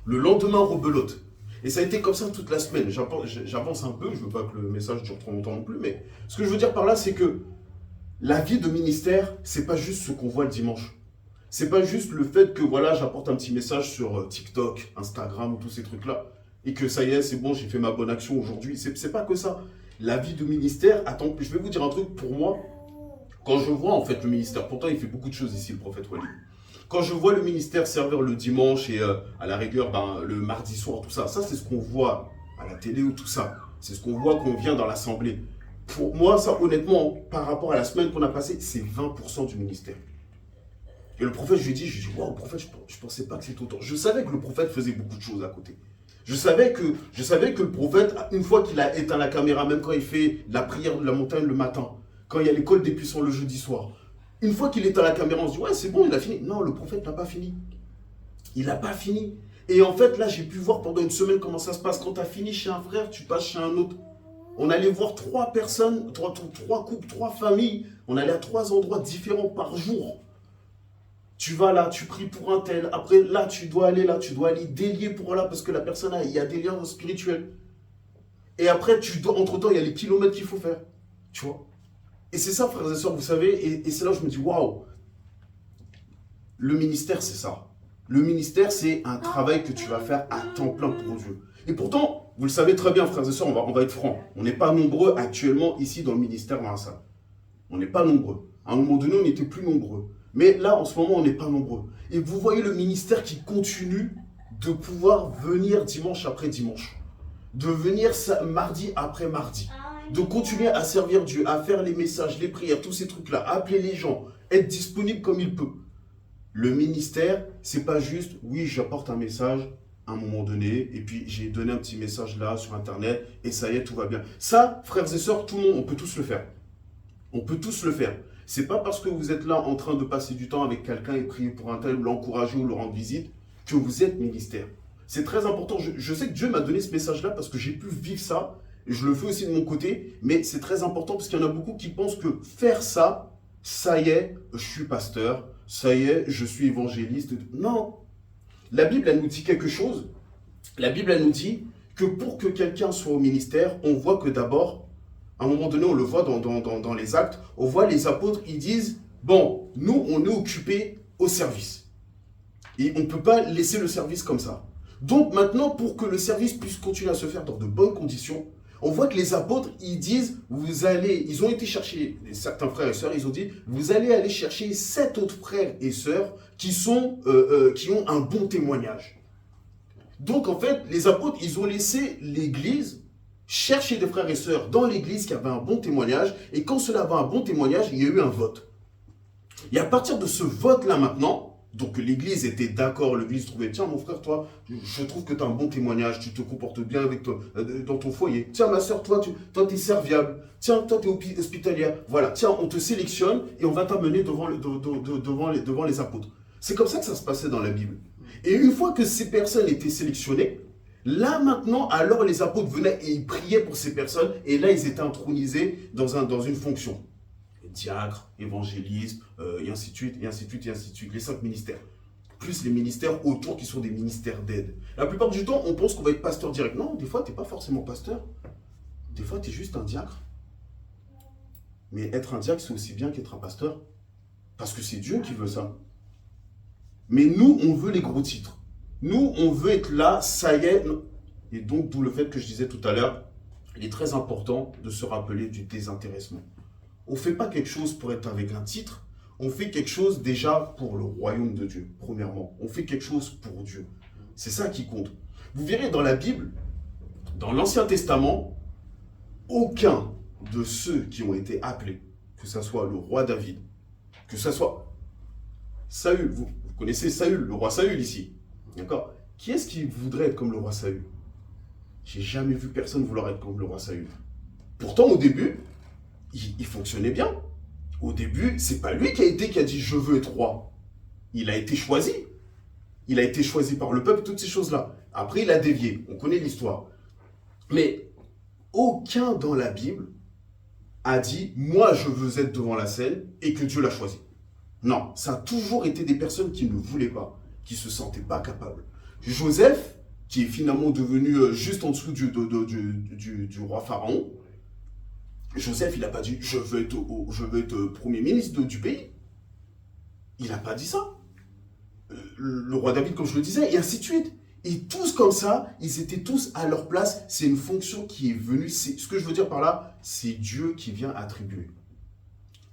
Le lendemain, rebelote. Et ça a été comme ça toute la semaine. J'avance un peu. Je ne veux pas que le message dure trop longtemps non plus. Mais ce que je veux dire par là, c'est que la vie de ministère, c'est pas juste ce qu'on voit le dimanche. C'est pas juste le fait que voilà, j'apporte un petit message sur TikTok, Instagram, tous ces trucs-là. Et que ça y est, c'est bon, j'ai fait ma bonne action aujourd'hui. C'est pas que ça. La vie de ministère, attends, je vais vous dire un truc pour moi. Quand je vois en fait le ministère, pourtant il fait beaucoup de choses ici, le prophète Wali. Quand je vois le ministère servir le dimanche et à la rigueur le mardi soir, tout ça, c'est ce qu'on voit à la télé ou tout ça. C'est ce qu'on voit quand on vient dans l'assemblée. Pour moi, ça honnêtement, par rapport à la semaine qu'on a passée, c'est 20% du ministère. Et le prophète, je lui ai dit, waouh, prophète, je pensais pas que c'était autant. Je savais que le prophète faisait beaucoup de choses à côté. Je savais que le prophète, une fois qu'il a éteint la caméra, même quand il fait la prière de la montagne le matin, quand il y a l'école des puissants le jeudi soir, une fois qu'il éteint la caméra, on se dit, ouais, c'est bon, il a fini. Non, le prophète n'a pas fini. Il n'a pas fini. Et en fait, là, j'ai pu voir pendant une semaine comment ça se passe. Quand tu as fini chez un frère, tu passes chez un autre. On allait voir 3 personnes, 3 couples, 3 familles. On allait à 3 endroits différents par jour. Tu vas là, tu pries pour un tel. Après, là, tu dois aller délier pour là, parce que la personne, il y a des liens spirituels. Et après, entre-temps, il y a les kilomètres qu'il faut faire. Tu vois? Et c'est ça, frères et sœurs, vous savez, et c'est là où je me dis, waouh, le ministère, c'est ça. Le ministère, c'est un travail que tu vas faire à temps plein pour Dieu. Et pourtant, vous le savez très bien, frères et sœurs, on va être francs. On n'est pas nombreux actuellement ici dans le ministère dans la salle. On n'est pas nombreux. À un moment donné, on était plus nombreux. Mais là, en ce moment, on n'est pas nombreux. Et vous voyez le ministère qui continue de pouvoir venir dimanche après dimanche. De venir mardi après mardi. De continuer à servir Dieu, à faire les messages, les prières, tous ces trucs-là, appeler les gens, être disponible comme il peut. Le ministère, c'est pas juste, oui, j'apporte un message à un moment donné, et puis j'ai donné un petit message là sur Internet, et ça y est, tout va bien. Ça, frères et sœurs, tout le monde, on peut tous le faire. On peut tous le faire. C'est pas parce que vous êtes là en train de passer du temps avec quelqu'un et prier pour un tel, ou l'encourager ou le rendre visite, que vous êtes ministère. C'est très important. Je sais que Dieu m'a donné ce message-là parce que j'ai pu vivre ça. Et je le fais aussi de mon côté, mais c'est très important parce qu'il y en a beaucoup qui pensent que faire ça, ça y est, je suis pasteur, ça y est, je suis évangéliste. Non. La Bible, elle nous dit quelque chose. La Bible, elle nous dit que pour que quelqu'un soit au ministère, on voit que d'abord, à un moment donné, on le voit dans les actes, on voit les apôtres, ils disent, bon, nous, on est occupés au service. Et on ne peut pas laisser le service comme ça. Donc maintenant, pour que le service puisse continuer à se faire dans de bonnes conditions, on voit que les apôtres, ils disent, ils ont été chercher, certains frères et sœurs, ils ont dit, vous allez aller chercher 7 autres frères et sœurs qui ont un bon témoignage. Donc en fait, les apôtres, ils ont laissé l'église chercher des frères et sœurs dans l'église qui avaient un bon témoignage, et quand cela avait un bon témoignage, il y a eu un vote. Et à partir de ce vote-là maintenant, donc l'église était d'accord, l'église trouvait, tiens mon frère, toi, je trouve que tu as un bon témoignage, tu te comportes bien avec toi, dans ton foyer. Tiens ma soeur, toi tu es serviable. Tiens, toi tu es hospitalière. Voilà, tiens, on te sélectionne et on va t'amener devant les apôtres. C'est comme ça que ça se passait dans la Bible. Et une fois que ces personnes étaient sélectionnées, là maintenant, alors les apôtres venaient et ils priaient pour ces personnes, et là ils étaient intronisés dans une fonction. Diacre, évangéliste, et ainsi de suite, et ainsi de suite, et ainsi de suite. Les 5 ministères. Plus les ministères autour qui sont des ministères d'aide. La plupart du temps, on pense qu'on va être pasteur direct. Non, des fois, tu n'es pas forcément pasteur. Des fois, tu es juste un diacre. Mais être un diacre, c'est aussi bien qu'être un pasteur. Parce que c'est Dieu qui veut ça. Mais nous, on veut les gros titres. Nous, on veut être là, ça y est. Et donc, d'où le fait que je disais tout à l'heure, il est très important de se rappeler du désintéressement. On ne fait pas quelque chose pour être avec un titre, on fait quelque chose déjà pour le royaume de Dieu, premièrement. On fait quelque chose pour Dieu. C'est ça qui compte. Vous verrez dans la Bible, Dans l'Ancien Testament, aucun de ceux qui ont été appelés, que ce soit le roi David, que ce soit Saül, vous connaissez Saül, le roi Saül ici, d'accord? Qui est-ce qui voudrait être comme le roi Saül? J'ai jamais vu personne vouloir être comme le roi Saül. Pourtant, au début, il fonctionnait bien. Au début, c'est pas lui qui a dit « je veux être roi ». Il a été choisi. Il a été choisi par le peuple, toutes ces choses-là. Après, il a dévié. On connaît l'histoire. Mais aucun dans la Bible a dit « moi, je veux être devant la scène » et que Dieu l'a choisi. Non, ça a toujours été des personnes qui ne voulaient pas, qui ne se sentaient pas capables. Joseph, qui est finalement devenu juste en dessous du roi Pharaon, Joseph, il n'a pas dit « je veux être premier ministre du pays ». Il n'a pas dit ça. Le roi David, comme je le disais, et ainsi de suite. Et tous comme ça, ils étaient tous à leur place. C'est une fonction qui est venue. Ce que je veux dire par là, c'est Dieu qui vient attribuer.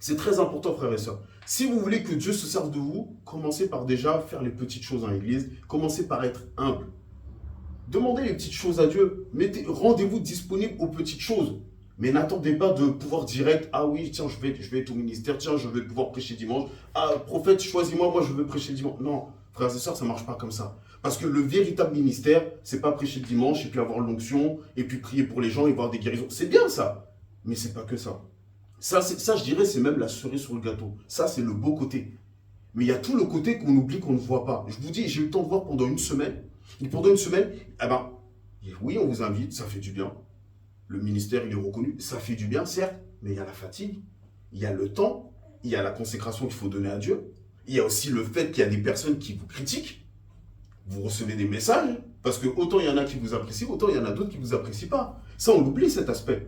C'est très important, frères et sœurs. Si vous voulez que Dieu se serve de vous, commencez par déjà faire les petites choses dans l'église. Commencez par être humble. Demandez les petites choses à Dieu. Rendez-vous disponible aux petites choses. Mais n'attendez pas de pouvoir direct, ah oui, tiens, je vais être au ministère, tiens, je vais pouvoir prêcher dimanche. Ah, prophète, choisis-moi, moi je veux prêcher le dimanche. Non, frères et sœurs, ça ne marche pas comme ça. Parce que le véritable ministère, c'est pas prêcher le dimanche et puis avoir l'onction et puis prier pour les gens et voir des guérisons. C'est bien ça, mais c'est pas que ça. Ça, je dirais, c'est même la cerise sur le gâteau. Ça, c'est le beau côté. Mais il y a tout le côté qu'on oublie, qu'on ne voit pas. Je vous dis, j'ai eu le temps de voir pendant une semaine. Et pendant une semaine, eh ben, oui, on vous invite, ça fait du bien. Le ministère, il est reconnu. Ça fait du bien, certes, mais il y a la fatigue, il y a le temps, il y a la consécration qu'il faut donner à Dieu. Il y a aussi le fait qu'il y a des personnes qui vous critiquent. Vous recevez des messages, parce que autant il y en a qui vous apprécient, autant il y en a d'autres qui ne vous apprécient pas. Ça, on l'oublie, cet aspect.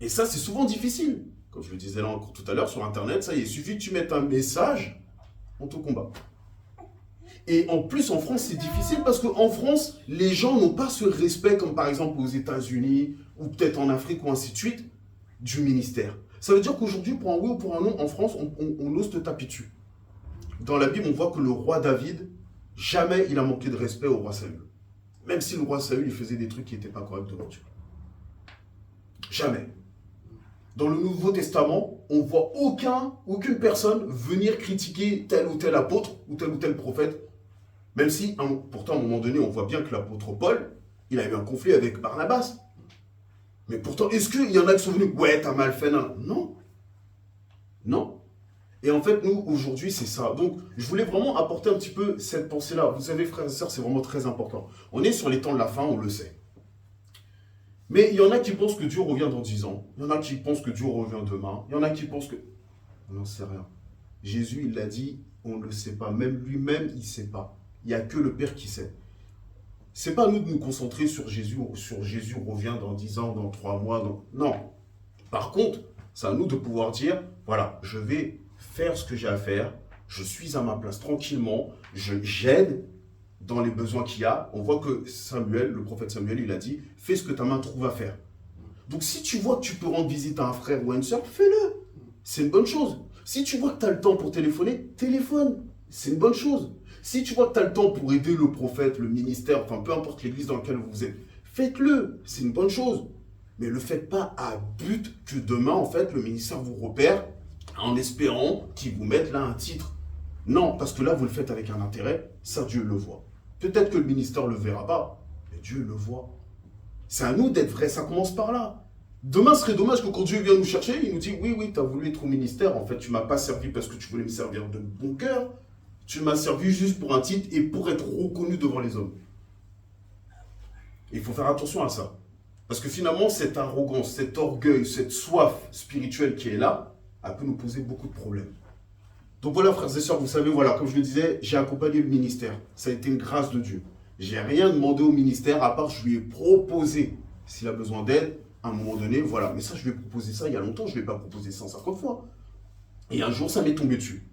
Et ça, c'est souvent difficile. Comme je le disais là encore tout à l'heure sur Internet, ça, il suffit que tu mettes un message, on te combat. Et en plus, en France, c'est difficile parce qu'en France, les gens n'ont pas ce respect, comme par exemple aux États-Unis, ou peut-être en Afrique, ou ainsi de suite, du ministère. Ça veut dire qu'aujourd'hui, pour un oui ou pour un non, en France, on ose te taper dessus. Dans la Bible, on voit que le roi David, jamais il a manqué de respect au roi Saül. Même si le roi Saül, il faisait des trucs qui n'étaient pas corrects devant Dieu. Jamais. Dans le Nouveau Testament, on ne voit aucune personne venir critiquer tel ou tel apôtre ou tel prophète. Même si, pourtant, à un moment donné, on voit bien que l'apôtre Paul, il a eu un conflit avec Barnabas. Mais pourtant, est-ce qu'il y en a qui sont venus, ouais, t'as mal fait, non? Non. Non. Et en fait, nous, aujourd'hui, c'est ça. Donc, je voulais vraiment apporter un petit peu cette pensée-là. Vous savez, frères et sœurs, c'est vraiment très important. On est sur les temps de la fin, on le sait. Mais il y en a qui pensent que Dieu revient dans 10 ans. Il y en a qui pensent que Dieu revient demain. Il y en a qui pensent que... On n'en sait rien. Jésus, il l'a dit, on ne le sait pas. Même lui-même, il ne sait pas. Il n'y a que le Père qui sait. Ce n'est pas à nous de nous concentrer sur Jésus revient dans 10 ans, dans 3 mois. Non. Par contre, c'est à nous de pouvoir dire, voilà, je vais faire ce que j'ai à faire. Je suis à ma place tranquillement. J'aide dans les besoins qu'il y a. On voit que Samuel, le prophète Samuel, il a dit, fais ce que ta main trouve à faire. Donc si tu vois que tu peux rendre visite à un frère ou à une soeur, fais-le. C'est une bonne chose. Si tu vois que tu as le temps pour téléphoner, téléphone. C'est une bonne chose. Si tu vois que tu as le temps pour aider le prophète, le ministère, enfin peu importe l'église dans laquelle vous êtes, faites-le. C'est une bonne chose. Mais ne le faites pas à but que demain, en fait, le ministère vous repère en espérant qu'ils vous mettent là un titre. Non, parce que là, vous le faites avec un intérêt. Ça, Dieu le voit. Peut-être que le ministère ne le verra pas, mais Dieu le voit. C'est à nous d'être vrais, ça commence par là. Demain, ce serait dommage que quand Dieu vient nous chercher, il nous dit, oui, tu as voulu être au ministère, en fait, tu ne m'as pas servi parce que tu voulais me servir de bon cœur, tu m'as servi juste pour un titre et pour être reconnu devant les hommes. Et il faut faire attention à ça. Parce que finalement, cette arrogance, cet orgueil, cette soif spirituelle qui est là, elle peut nous poser beaucoup de problèmes. Donc voilà, frères et sœurs, vous savez, voilà, comme je le disais, j'ai accompagné le ministère. Ça a été une grâce de Dieu. J'ai rien demandé au ministère, à part je lui ai proposé, s'il a besoin d'aide, à un moment donné, voilà. Mais ça, je lui ai proposé ça il y a longtemps, je ne l'ai pas proposé 150 fois. Et un jour, ça m'est tombé dessus.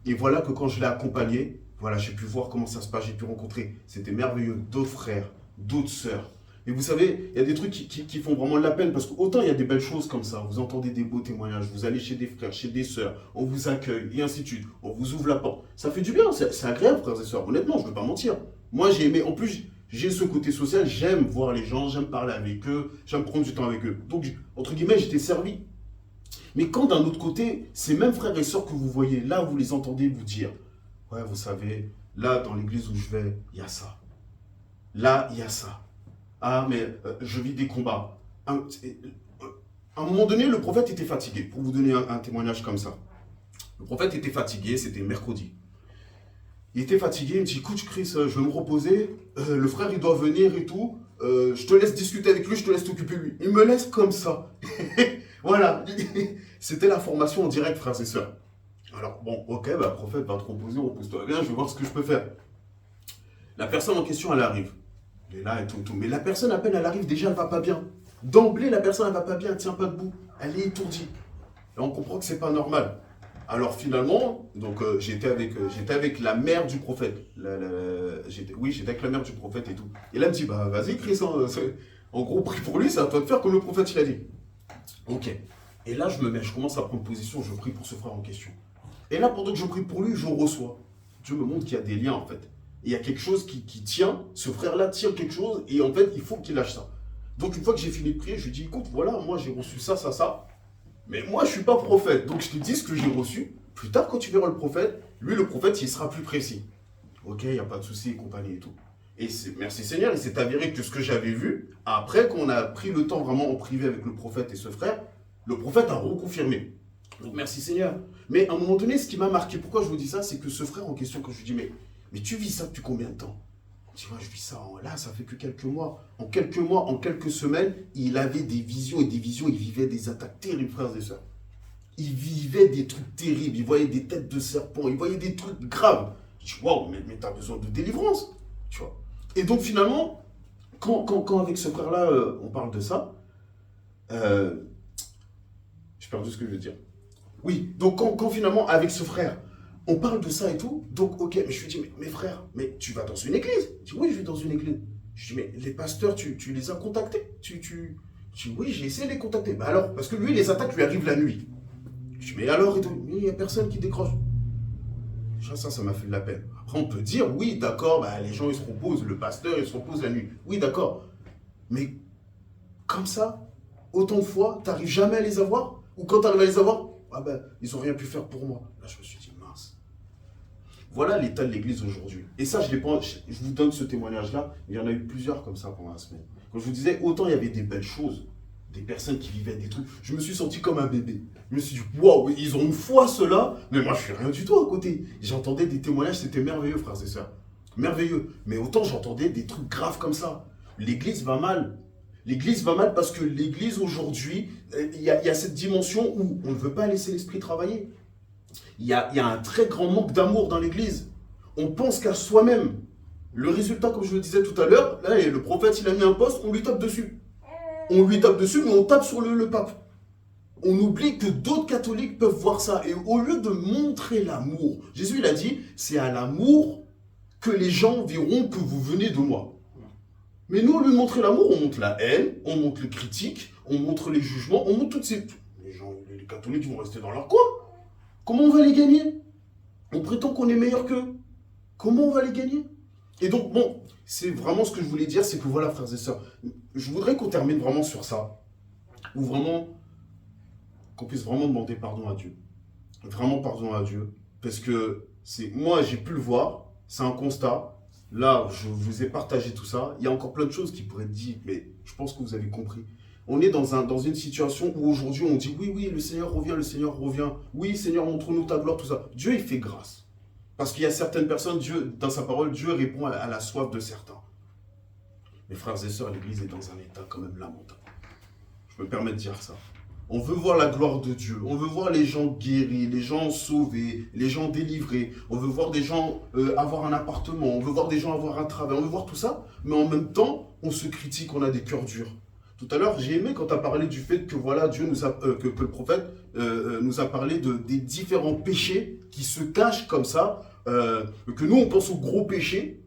Et voilà que quand je l'ai accompagné, voilà, j'ai pu voir comment ça se passe, j'ai pu rencontrer, c'était merveilleux, d'autres frères, d'autres sœurs. Et vous savez, il y a des trucs qui font vraiment de la peine, parce qu'autant il y a des belles choses comme ça, vous entendez des beaux témoignages, vous allez chez des frères, chez des sœurs, on vous accueille, et ainsi de suite, on vous ouvre la porte. Ça fait du bien, c'est agréable, frères et sœurs, honnêtement, je ne veux pas mentir. Moi, j'ai aimé, en plus, J'ai ce côté social, j'aime voir les gens, j'aime parler avec eux, j'aime prendre du temps avec eux. Donc, entre guillemets, j'étais servi. Mais quand d'un autre côté, ces mêmes frères et sœurs que vous voyez, là, vous les entendez vous dire, ouais, vous savez, là, dans l'église où je vais, il y a ça. Là, il y a ça. Ah, mais je vis des combats. À un moment donné, le prophète était fatigué, pour vous donner un témoignage comme ça. Le prophète était fatigué, c'était mercredi. Il était fatigué, il me dit, écoute Chris, je vais me reposer, le frère il doit venir et tout, je te laisse discuter avec lui, je te laisse t'occuper de lui. Il me laisse comme ça. Voilà, c'était la formation en direct, frères et sœurs. Alors bon, ok, bah prophète va te reposer, repose-toi bien, je vais voir ce que je peux faire. La personne en question, elle arrive. Elle est là et tout, tout. Mais la personne, à peine elle arrive, déjà elle va pas bien. D'emblée, la personne elle va pas bien, elle tient pas debout, elle est étourdie. Et on comprend que c'est pas normal. Alors finalement, donc j'étais avec la mère du prophète. J'étais avec la mère du prophète et tout. Et là, elle me dit, bah vas-y Chris, hein, en gros, prie pour lui, c'est à toi de faire comme le prophète il a dit. Ok. Et là, je commence à prendre position, je prie pour ce frère en question. Et là, pendant que je prie pour lui, je reçois. Dieu me montre qu'il y a des liens en fait. Il y a quelque chose qui tient, ce frère-là tient quelque chose, et en fait, il faut qu'il lâche ça. Donc une fois que j'ai fini de prier, je lui dis, écoute, voilà, moi j'ai reçu ça, ça, ça. Mais moi, je ne suis pas prophète, donc je te dis ce que j'ai reçu. Plus tard, quand tu verras le prophète, lui, le prophète, il sera plus précis. Ok, il n'y a pas de souci, et compagnie et tout. Et merci Seigneur, il s'est avéré que ce que j'avais vu, après qu'on a pris le temps vraiment en privé avec le prophète et ce frère, le prophète a reconfirmé. Donc merci Seigneur. Mais à un moment donné, ce qui m'a marqué, pourquoi je vous dis ça, c'est que ce frère en question, quand je lui dis, mais tu vis ça depuis combien de temps? Tu vois, je vis ça, là, ça fait que quelques mois. En quelques semaines, il avait des visions et des visions. Il vivait des attaques terribles, frères et sœurs. Il vivait des trucs terribles. Il voyait des têtes de serpents. Il voyait des trucs graves. Je dis, waouh, mais tu as besoin de délivrance. Tu vois. Et donc, finalement, quand avec ce frère-là, on parle de ça, j'ai perdu ce que je veux dire. Oui, donc quand finalement, avec ce frère, on parle de ça et tout, donc ok, mais je lui dis, mais frère, mais tu vas dans une église? Il dit, oui, je vais dans une église. Je dis, mais les pasteurs, tu les as contactés? Je dis, oui, j'ai essayé de les contacter. Bah alors, parce que lui, les attaques lui arrivent la nuit. Je dis, mais alors, et tout, il n'y a personne qui décroche. Déjà, ça m'a fait de la peine. Après, on peut dire, oui, d'accord, bah, les gens, ils se reposent, le pasteur, il se repose la nuit. Oui, d'accord. Mais comme ça, autant de fois, tu n'arrives jamais à les avoir? Ou quand tu arrives à les avoir, ah ben, ils n'ont rien pu faire pour moi. Là, je me suis dit, mince. Voilà l'état de l'église aujourd'hui. Et ça, je vous donne ce témoignage-là. Il y en a eu plusieurs comme ça pendant la semaine. Quand je vous disais, autant il y avait des belles choses, des personnes qui vivaient des trucs, je me suis senti comme un bébé. Je me suis dit, waouh, ils ont une foi ceux-là, mais moi je suis rien du tout à côté. J'entendais des témoignages, c'était merveilleux, frères et sœurs. Merveilleux. Mais autant j'entendais des trucs graves comme ça. L'église va mal. L'église va mal parce que l'église aujourd'hui, il y a cette dimension où on ne veut pas laisser l'esprit travailler. Il y a un très grand manque d'amour dans l'église. On pense qu'à soi-même. Le résultat, comme je le disais tout à l'heure, là, le prophète, il a mis un poste, on lui tape dessus. On lui tape dessus, mais on tape sur le pape. On oublie que d'autres catholiques peuvent voir ça. Et au lieu de montrer l'amour, Jésus, il a dit, c'est à l'amour que les gens verront que vous venez de moi. Mais nous, au lieu de montrer l'amour, on montre la haine, on montre les critiques, on montre les jugements, on montre toutes ces... Les catholiques vont rester dans leur coin. Comment on va les gagner? On prétend qu'on est meilleur qu'eux. Comment on va les gagner? Et donc, bon, c'est vraiment ce que je voulais dire, c'est que voilà, frères et sœurs, je voudrais qu'on termine vraiment sur ça. Ou vraiment, qu'on puisse vraiment demander pardon à Dieu. Vraiment pardon à Dieu. Parce que moi, j'ai pu le voir, c'est un constat. Là, je vous ai partagé tout ça. Il y a encore plein de choses qui pourraient être dites, mais je pense que vous avez compris. On est dans une situation où aujourd'hui on dit oui, le Seigneur revient, le Seigneur revient. Oui, Seigneur, montre-nous ta gloire, tout ça. Dieu, il fait grâce. Parce qu'il y a certaines personnes, Dieu, dans sa parole, Dieu répond à la soif de certains. Mes frères et sœurs, l'Église est dans un état quand même lamentable. Je me permets de dire ça. On veut voir la gloire de Dieu. On veut voir les gens guéris, les gens sauvés, les gens délivrés. On veut voir des gens avoir un appartement. On veut voir des gens avoir un travail. On veut voir tout ça. Mais en même temps, on se critique, on a des cœurs durs. Tout à l'heure, j'ai aimé quand tu as parlé du fait que voilà, Dieu nous a, que le prophète nous a parlé des différents péchés qui se cachent comme ça, que nous on pense aux gros péchés,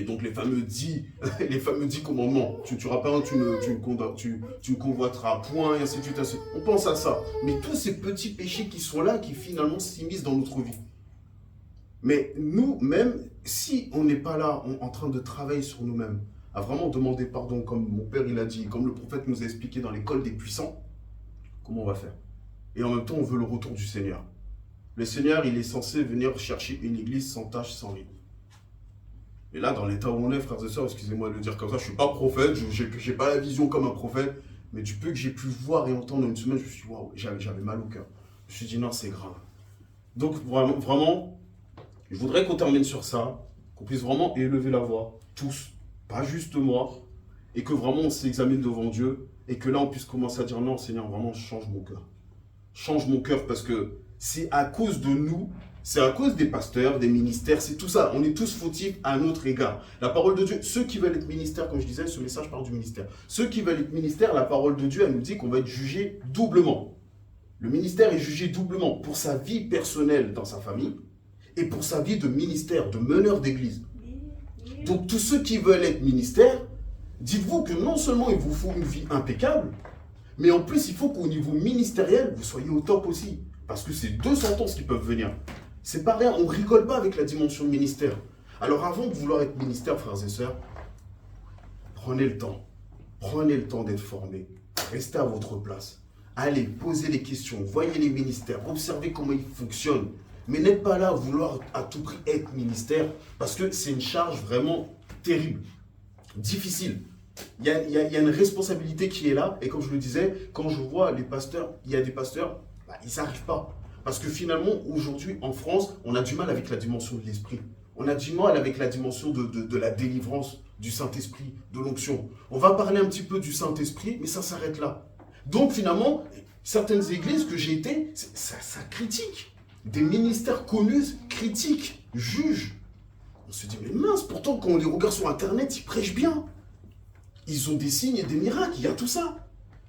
donc les fameux 10 commandements. Tu ne tueras pas, tu ne convoiteras point, et ainsi de suite, ainsi de suite. On pense à ça. Mais tous ces petits péchés qui sont là, qui finalement s'immiscent dans notre vie. Mais nous-mêmes, si on n'est pas là en train de travailler sur nous-mêmes, à vraiment demander pardon, comme mon père il a dit, comme le prophète nous a expliqué dans l'école des puissants, comment on va faire? Et en même temps, on veut le retour du Seigneur. Le Seigneur, il est censé venir chercher une église sans tache, sans ride. Et là, dans l'état où on est, frères et sœurs, excusez-moi de le dire comme ça, je ne suis pas prophète, je n'ai pas la vision comme un prophète, mais du peu que j'ai pu voir et entendre en une semaine, je me suis dit, waouh, j'avais mal au cœur. Je me suis dit, non, c'est grave. Donc, vraiment, je voudrais qu'on termine sur ça, qu'on puisse vraiment élever la voix, tous, pas juste moi, et que vraiment on s'examine devant Dieu, et que là, on puisse commencer à dire, non, Seigneur, vraiment, change mon cœur. Change mon cœur, parce que c'est à cause de nous, c'est à cause des pasteurs, des ministères, c'est tout ça. On est tous fautifs à notre égard. La parole de Dieu, ceux qui veulent être ministères, comme je disais, ce message parle du ministère. Ceux qui veulent être ministères, la parole de Dieu, elle nous dit qu'on va être jugé doublement. Le ministère est jugé doublement pour sa vie personnelle dans sa famille et pour sa vie de ministère, de meneur d'église. Donc tous ceux qui veulent être ministères, dites-vous que non seulement il vous faut une vie impeccable, mais en plus il faut qu'au niveau ministériel, vous soyez au top aussi. Parce que c'est deux sentences qui peuvent venir. C'est pas rien, on rigole pas avec la dimension de ministère. Alors avant de vouloir être ministère, frères et sœurs, prenez le temps d'être formé, restez à votre place, allez, posez les questions, voyez les ministères, observez comment ils fonctionnent, mais n'êtes pas là à vouloir à tout prix être ministère, parce que c'est une charge vraiment terrible, difficile. Il y a une responsabilité qui est là, et comme je le disais, quand je vois les pasteurs, il y a des pasteurs, ils n'arrivent pas. Parce que finalement, aujourd'hui, en France, on a du mal avec la dimension de l'esprit. On a du mal avec la dimension de la délivrance, du Saint-Esprit, de l'onction. On va parler un petit peu du Saint-Esprit, mais ça s'arrête là. Donc finalement, certaines églises que j'ai été, ça critique. Des ministères connus critiquent, jugent. On se dit, mais mince, pourtant quand on les regarde sur Internet, ils prêchent bien. Ils ont des signes et des miracles, il y a tout ça.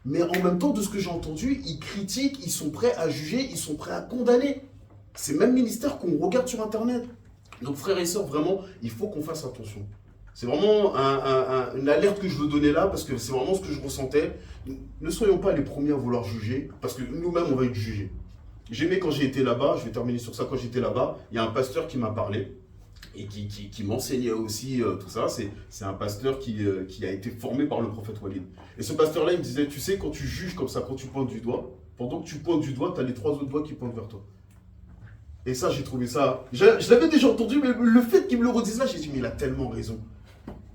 Mais en même temps, de ce que j'ai entendu, ils critiquent, ils sont prêts à juger, ils sont prêts à condamner. C'est le même ministère qu'on regarde sur Internet. Donc frères et sœurs, vraiment, il faut qu'on fasse attention. C'est vraiment une alerte que je veux donner là, parce que c'est vraiment ce que je ressentais. Ne soyons pas les premiers à vouloir juger, parce que nous-mêmes, on va être jugés. J'aimais quand j'ai été là-bas, je vais terminer sur ça, quand j'étais là-bas, il y a un pasteur qui m'a parlé, et qui m'enseignait aussi tout ça. C'est un pasteur qui a été formé par le prophète Walid. Et ce pasteur-là, il me disait, tu sais, quand tu juges comme ça, quand tu pointes du doigt, pendant que tu pointes du doigt, tu as les trois autres doigts qui pointent vers toi. Et ça, j'ai trouvé ça... Je l'avais déjà entendu, mais le fait qu'il me le redise là, j'ai dit, mais il a tellement raison.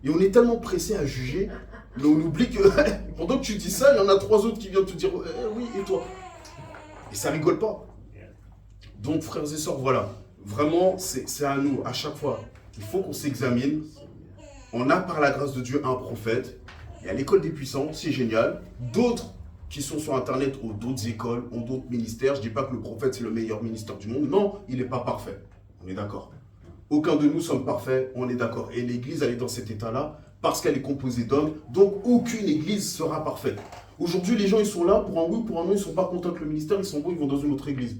Et on est tellement pressé à juger, mais on oublie que pendant que tu dis ça, il y en a trois autres qui viennent te dire, oui, et toi? Et ça rigole pas. Donc, frères et sœurs, voilà. Vraiment, c'est à nous, à chaque fois. Il faut qu'on s'examine. On a par la grâce de Dieu un prophète. Il y a l'école des puissants, c'est génial. D'autres qui sont sur Internet ont d'autres écoles, ont d'autres ministères. Je ne dis pas que le prophète c'est le meilleur ministère du monde. Non, il n'est pas parfait. On est d'accord. Aucun de nous sommes parfaits, on est d'accord. Et l'Église, elle est dans cet état-là parce qu'elle est composée d'hommes. Donc, aucune Église sera parfaite. Aujourd'hui, les gens, ils sont là pour un oui, pour un non. Ils ne sont pas contents que le ministère, ils sont bons, ils vont dans une autre Église.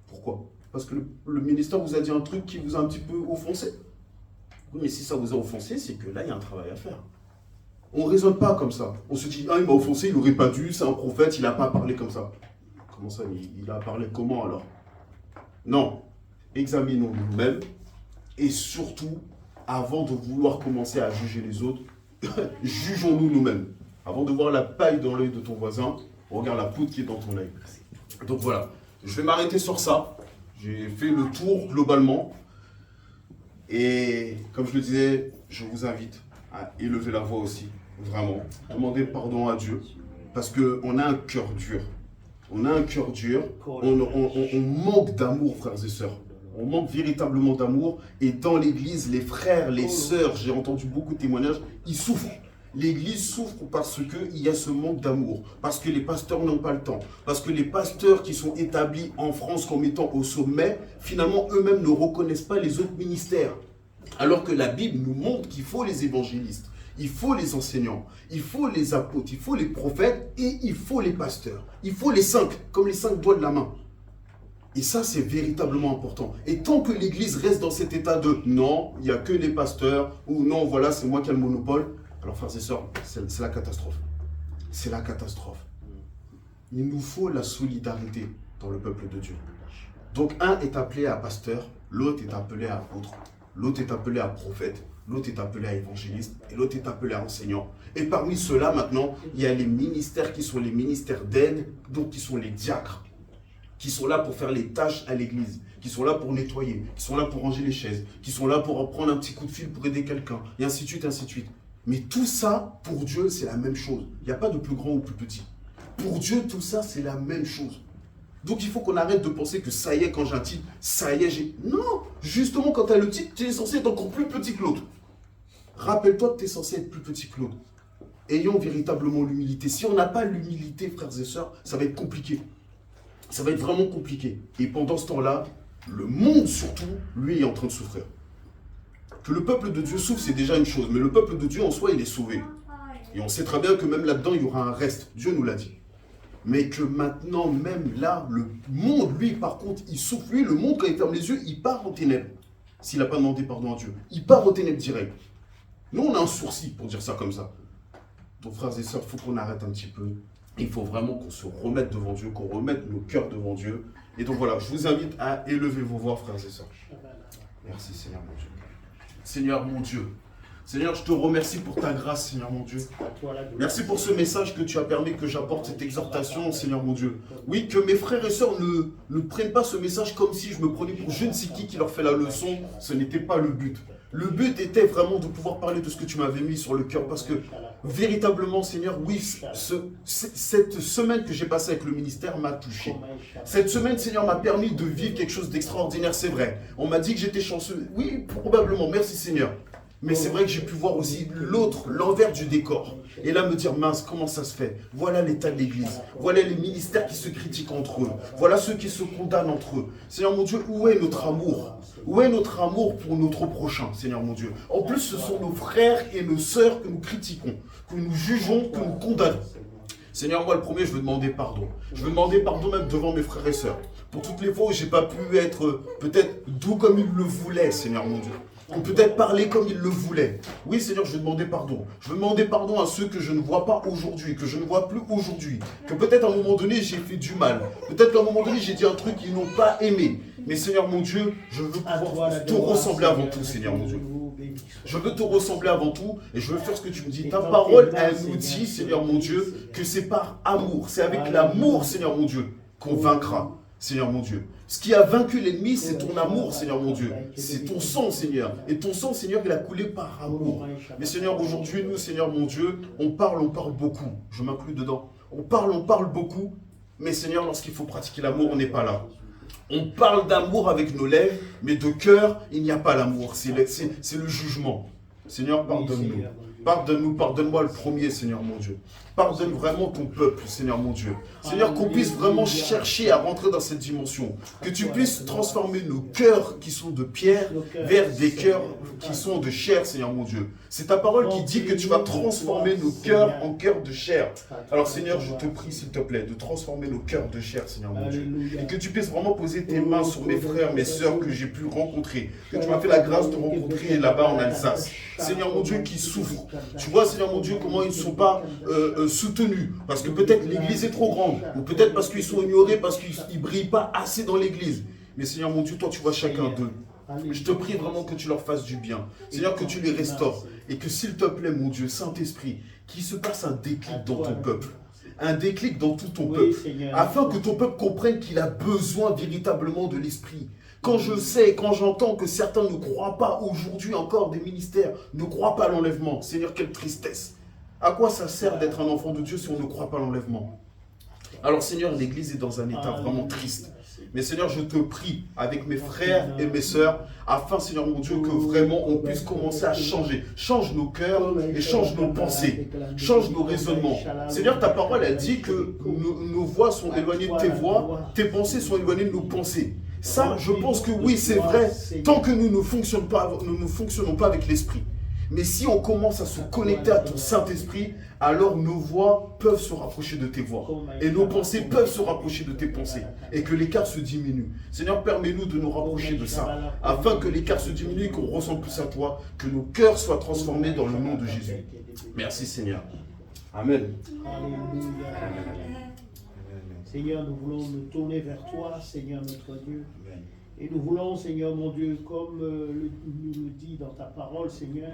Pourquoi? Parce que le ministère vous a dit un truc qui vous a un petit peu offensé. Oui, mais si ça vous a offensé, c'est que là, il y a un travail à faire. On ne raisonne pas comme ça. On se dit, ah, il m'a offensé, il n'aurait pas dû, c'est un prophète, il n'a pas parlé comme ça. Comment ça, il a parlé comment alors? Non. Examinons nous-mêmes et surtout, avant de vouloir commencer à juger les autres, jugeons-nous nous-mêmes. Avant de voir la paille dans l'œil de ton voisin, regarde la poudre qui est dans ton œil. Donc voilà, je vais m'arrêter sur ça. J'ai fait le tour globalement. Et comme je le disais, je vous invite à élever la voix aussi, vraiment. Demander pardon à Dieu, parce qu'on a un cœur dur. On a un cœur dur, on manque d'amour, frères et sœurs. On manque véritablement d'amour. Et dans l'église, les frères, les sœurs, j'ai entendu beaucoup de témoignages, ils souffrent. L'église souffre parce qu'il y a ce manque d'amour, parce que les pasteurs n'ont pas le temps, parce que les pasteurs qui sont établis en France comme étant au sommet, finalement eux-mêmes ne reconnaissent pas les autres ministères. Alors que la Bible nous montre qu'il faut les évangélistes, il faut les enseignants, il faut les apôtres, il faut les prophètes et il faut les pasteurs. Il faut les 5, comme les 5 doigts de la main. Et ça, c'est véritablement important. Et tant que l'église reste dans cet état de « non, il n'y a que les pasteurs » ou « non, voilà, c'est moi qui ai le monopole », alors, frères et sœurs, c'est la catastrophe. C'est la catastrophe. Il nous faut la solidarité dans le peuple de Dieu. Donc, un est appelé à pasteur, l'autre est appelé à apôtre. l'autre est appelé à prophète, l'autre est appelé à évangéliste, et l'autre est appelé à enseignant. Et parmi ceux-là, maintenant, il y a les ministères qui sont les ministères d'aide, donc qui sont les diacres, qui sont là pour faire les tâches à l'église, qui sont là pour nettoyer, qui sont là pour ranger les chaises, qui sont là pour prendre un petit coup de fil pour aider quelqu'un, et ainsi de suite, ainsi de suite. Mais tout ça, pour Dieu, c'est la même chose. Il n'y a pas de plus grand ou plus petit. Pour Dieu, tout ça, c'est la même chose. Donc il faut qu'on arrête de penser que ça y est, quand j'ai un titre, ça y est, j'ai... Non, justement, quand tu as le titre, tu es censé être encore plus petit que l'autre. Rappelle-toi que tu es censé être plus petit que l'autre. Ayons véritablement l'humilité. Si on n'a pas l'humilité, frères et sœurs, ça va être compliqué. Ça va être vraiment compliqué. Et pendant ce temps-là, le monde surtout, lui, est en train de souffrir. Que le peuple de Dieu souffre, c'est déjà une chose. Mais le peuple de Dieu, en soi, il est sauvé. Et on sait très bien que même là-dedans, il y aura un reste. Dieu nous l'a dit. Mais que maintenant, même là, le monde, lui, par contre, il souffre. Lui, le monde, quand il ferme les yeux, il part en ténèbres. S'il n'a pas demandé pardon à Dieu. Il part aux ténèbres direct. Nous, on a un sourcil pour dire ça comme ça. Donc, frères et sœurs, il faut qu'on arrête un petit peu. Il faut vraiment qu'on se remette devant Dieu, qu'on remette nos cœurs devant Dieu. Et donc voilà, je vous invite à élever vos voix, frères et sœurs. Merci, Seigneur mon Dieu. Seigneur mon Dieu. Seigneur, je te remercie pour ta grâce, Seigneur mon Dieu. Merci pour ce message que tu as permis que j'apporte, cette exhortation, Seigneur mon Dieu. Oui, que mes frères et sœurs ne prennent pas ce message comme si je me prenais pour je ne sais qui leur fait la leçon. Ce n'était pas le but. Le but était vraiment de pouvoir parler de ce que tu m'avais mis sur le cœur. Parce que véritablement, Seigneur, oui, cette semaine que j'ai passée avec le ministère m'a touché. Cette semaine, Seigneur, m'a permis de vivre quelque chose d'extraordinaire, c'est vrai. On m'a dit que j'étais chanceux. Oui, probablement. Merci, Seigneur. Mais c'est vrai que j'ai pu voir aussi l'autre, l'envers du décor. Et là me dire, mince, comment ça se fait? Voilà l'état de l'Église. Voilà les ministères qui se critiquent entre eux. Voilà ceux qui se condamnent entre eux. Seigneur mon Dieu, où est notre amour? Où est notre amour pour notre prochain, Seigneur mon Dieu? En plus, ce sont nos frères et nos sœurs que nous critiquons, que nous jugeons, que nous condamnons. Seigneur, moi le premier, je veux demander pardon. Je veux demander pardon même devant mes frères et sœurs. Pour toutes les fois où je n'ai pas pu être peut-être doux comme ils le voulaient, Seigneur mon Dieu. Ou peut-être parler comme il le voulait. Oui, Seigneur, je veux demander pardon. Je veux demander pardon à ceux que je ne vois pas aujourd'hui, que je ne vois plus aujourd'hui. Que peut-être à un moment donné, j'ai fait du mal. Peut-être qu'à un moment donné, j'ai dit un truc qu'ils n'ont pas aimé. Mais Seigneur mon Dieu, je veux pouvoir te ressembler avant tout, Seigneur mon Dieu. Je veux te ressembler avant tout et je veux faire ce que tu me dis. Ta parole, elle nous dit, Seigneur mon Dieu, que c'est par amour. C'est avec l'amour, Seigneur mon Dieu, qu'on vaincra, Seigneur mon Dieu. Ce qui a vaincu l'ennemi, c'est ton amour, Seigneur mon Dieu. C'est ton sang, Seigneur. Et ton sang, Seigneur, il a coulé par amour. Mais Seigneur, aujourd'hui, nous, Seigneur mon Dieu, on parle beaucoup. Je m'inclus dedans. On parle beaucoup. Mais Seigneur, lorsqu'il faut pratiquer l'amour, on n'est pas là. On parle d'amour avec nos lèvres, mais de cœur, il n'y a pas l'amour. C'est le jugement. Seigneur, pardonne-nous. Pardonne-nous, pardonne-moi le premier, Seigneur mon Dieu. Pardonne vraiment ton peuple, Seigneur mon Dieu. Seigneur, qu'on puisse vraiment chercher à rentrer dans cette dimension. Que tu puisses transformer nos cœurs qui sont de pierre vers des cœurs qui sont de chair, Seigneur mon Dieu. C'est ta parole qui dit que tu vas transformer nos cœurs en cœurs de chair. Alors Seigneur, je te prie, s'il te plaît, de transformer nos cœurs de chair, Seigneur mon Dieu. Et que tu puisses vraiment poser tes mains sur mes frères, mes sœurs que j'ai pu rencontrer. Que tu m'as fait la grâce de rencontrer là-bas en Alsace. Seigneur mon Dieu, qui souffrent. Tu vois, Seigneur mon Dieu, comment ils ne sont pas soutenus. Parce que peut-être l'église est trop grande. Ou peut-être parce qu'ils sont ignorés, parce qu'ils ne brillent pas assez dans l'église. Mais Seigneur mon Dieu, toi tu vois chacun d'eux. Je te prie vraiment que tu leur fasses du bien. Seigneur, que tu les restaures. Et que s'il te plaît, mon Dieu, Saint-Esprit, qu'il se passe un déclic dans ton peuple. Un déclic dans tout ton peuple. Afin que ton peuple comprenne qu'il a besoin véritablement de l'Esprit. Quand je sais, quand j'entends que certains ne croient pas aujourd'hui encore des ministères, ne croient pas à l'enlèvement. Seigneur, quelle tristesse. À quoi ça sert d'être un enfant de Dieu si on ne croit pas à l'enlèvement? Alors Seigneur, l'Église est dans un état vraiment triste. Mais Seigneur, je te prie avec mes frères et mes sœurs, afin Seigneur mon Dieu, que vraiment on puisse commencer à changer. Change nos cœurs et change nos pensées. Change nos raisonnements. Seigneur, ta parole a dit que nos voix sont éloignées de tes voix, tes pensées sont éloignées de nos pensées. Ça, je pense que oui, c'est vrai, tant que nous ne fonctionnons pas avec l'Esprit. Mais si on commence à se connecter à ton Saint-Esprit, alors nos voix peuvent se rapprocher de tes voix. Et nos pensées peuvent se rapprocher de tes pensées. Et que l'écart se diminue. Seigneur, permets-nous de nous rapprocher de ça. Afin que l'écart se diminue et qu'on ressemble plus à toi. Que nos cœurs soient transformés dans le nom de Jésus. Merci Seigneur. Amen. Alléluia. Seigneur, nous voulons nous tourner vers toi, Seigneur notre Dieu. Et nous voulons, Seigneur mon Dieu, comme nous le dit dans ta parole, Seigneur,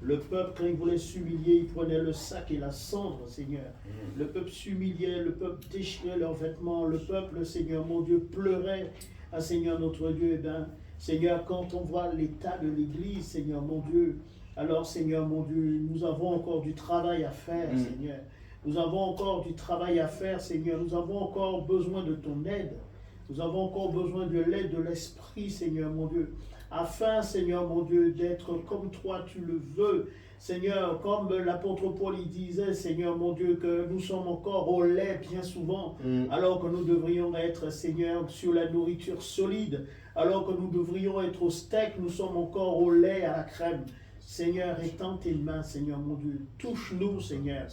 le peuple, quand il voulait s'humilier, il prenait le sac et la cendre, Seigneur. Le peuple s'humiliait, le peuple déchirait leurs vêtements, le peuple, Seigneur mon Dieu, pleurait à Seigneur notre Dieu. Eh bien, Seigneur, quand on voit l'état de l'Église, Seigneur mon Dieu, alors, Seigneur mon Dieu, nous avons encore du travail à faire, Seigneur. Nous avons encore du travail à faire, Seigneur. Nous avons encore besoin de ton aide. Nous avons encore besoin de l'aide de l'Esprit, Seigneur mon Dieu, afin, Seigneur mon Dieu, d'être comme toi tu le veux. Seigneur, comme l'apôtre Paul il disait, Seigneur mon Dieu, que nous sommes encore au lait bien souvent, alors que nous devrions être, Seigneur, sur la nourriture solide, alors que nous devrions être au steak, nous sommes encore au lait, à la crème. Seigneur, étends tes mains, Seigneur mon Dieu, touche-nous, Seigneur.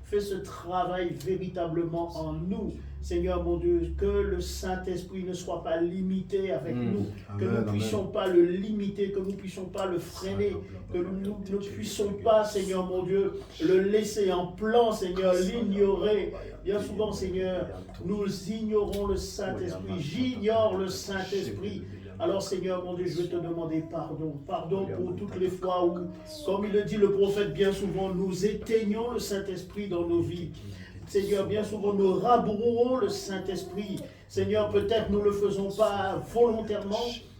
Fais ce travail véritablement en nous. Seigneur mon Dieu, que le Saint-Esprit ne soit pas limité avec nous, que nous ne puissions pas le limiter, que nous ne puissions pas le freiner, que nous ne puissions pas, Seigneur mon Dieu, le laisser en plan, Seigneur, l'ignorer. Bien souvent, Seigneur, nous ignorons le Saint-Esprit, j'ignore le Saint-Esprit. Alors Seigneur mon Dieu, je veux te demander pardon. Pardon pour toutes les fois où, comme il le dit le prophète bien souvent, nous éteignons le Saint-Esprit dans nos vies. Seigneur, bien souvent nous rabrouons le Saint-Esprit. Seigneur, peut-être nous ne le faisons pas volontairement,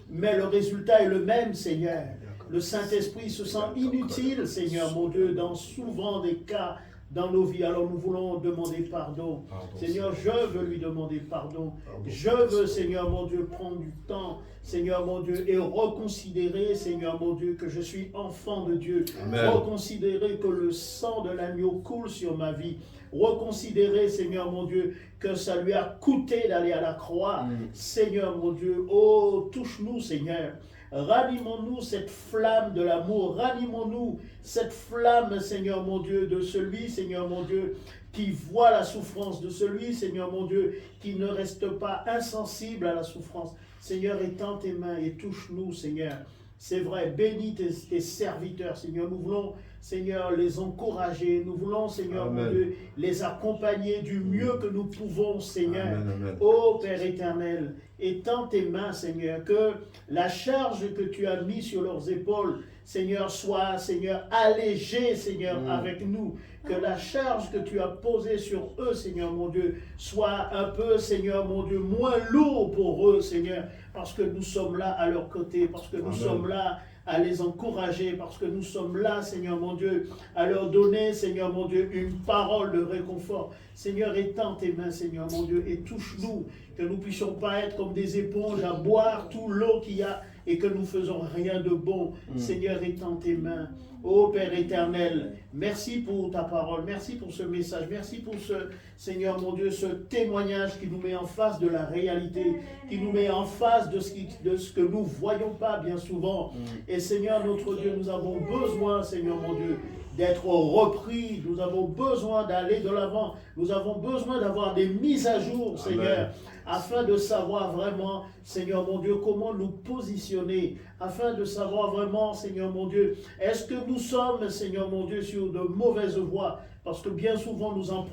mais le résultat est le même, Seigneur. Le Saint-Esprit se sent inutile, Seigneur mon Dieu, dans souvent des cas dans nos vies. Alors nous voulons demander pardon. Seigneur, je veux lui demander pardon. Je veux, Seigneur mon Dieu, prendre du temps, Seigneur mon Dieu, et reconsidérer, Seigneur mon Dieu, que je suis enfant de Dieu. Amen. Reconsidérer que le sang de l'agneau coule sur ma vie. Reconsidérer, Seigneur mon Dieu, que ça lui a coûté d'aller à la croix. Seigneur mon Dieu, oh, touche-nous, Seigneur. Ranimons-nous cette flamme de l'amour, ranimons-nous cette flamme, Seigneur mon Dieu, de celui, Seigneur mon Dieu, qui voit la souffrance, de celui, Seigneur mon Dieu, qui ne reste pas insensible à la souffrance. Seigneur, étends tes mains et touche-nous, Seigneur. C'est vrai, bénis tes serviteurs, Seigneur. Nous voulons, Seigneur, les encourager. Nous voulons, Seigneur, mon Dieu, les accompagner du mieux que nous pouvons, Seigneur. Amen. Ô Père éternel, étends tes mains, Seigneur, que la charge que tu as mise sur leurs épaules, Seigneur, soit, Seigneur, allégée, Seigneur, avec nous. Que la charge que tu as posée sur eux, Seigneur, mon Dieu, soit un peu, Seigneur, mon Dieu, moins lourd pour eux, Seigneur, parce que nous sommes là à leur côté, parce que nous sommes là à les encourager, parce que nous sommes là, Seigneur mon Dieu, à leur donner, Seigneur mon Dieu, une parole de réconfort. Seigneur, étends tes mains, Seigneur mon Dieu, et touche-nous, que nous ne puissions pas être comme des éponges à boire tout l'eau qu'il y a et que nous ne faisons rien de bon. Seigneur, étends tes mains. Ô Père éternel, merci pour ta parole, merci pour ce message, merci pour ce, Seigneur mon Dieu, ce témoignage qui nous met en face de la réalité, qui nous met en face de ce que nous ne voyons pas bien souvent. Et Seigneur notre Dieu, nous avons besoin, Seigneur mon Dieu, d'être repris, nous avons besoin d'aller de l'avant, nous avons besoin d'avoir des mises à jour, Seigneur, afin de savoir vraiment, Seigneur mon Dieu, comment nous positionner, afin de savoir vraiment, Seigneur mon Dieu, est-ce que nous sommes, Seigneur mon Dieu, sur de mauvaises voies, parce que bien souvent nous en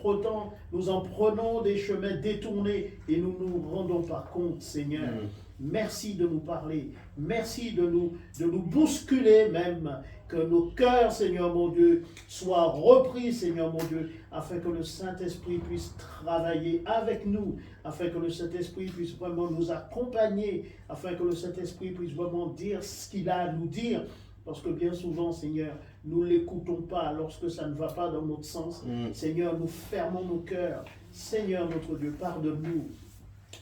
prenons des chemins détournés et nous ne nous rendons pas compte, Seigneur. Merci de nous parler, merci de nous bousculer même, que nos cœurs, Seigneur mon Dieu, soient repris, Seigneur mon Dieu, afin que le Saint-Esprit puisse travailler avec nous, afin que le Saint-Esprit puisse vraiment nous accompagner, afin que le Saint-Esprit puisse vraiment dire ce qu'il a à nous dire, parce que bien souvent, Seigneur, nous ne l'écoutons pas lorsque ça ne va pas dans notre sens. Seigneur, nous fermons nos cœurs. Seigneur notre Dieu, pardonne-nous.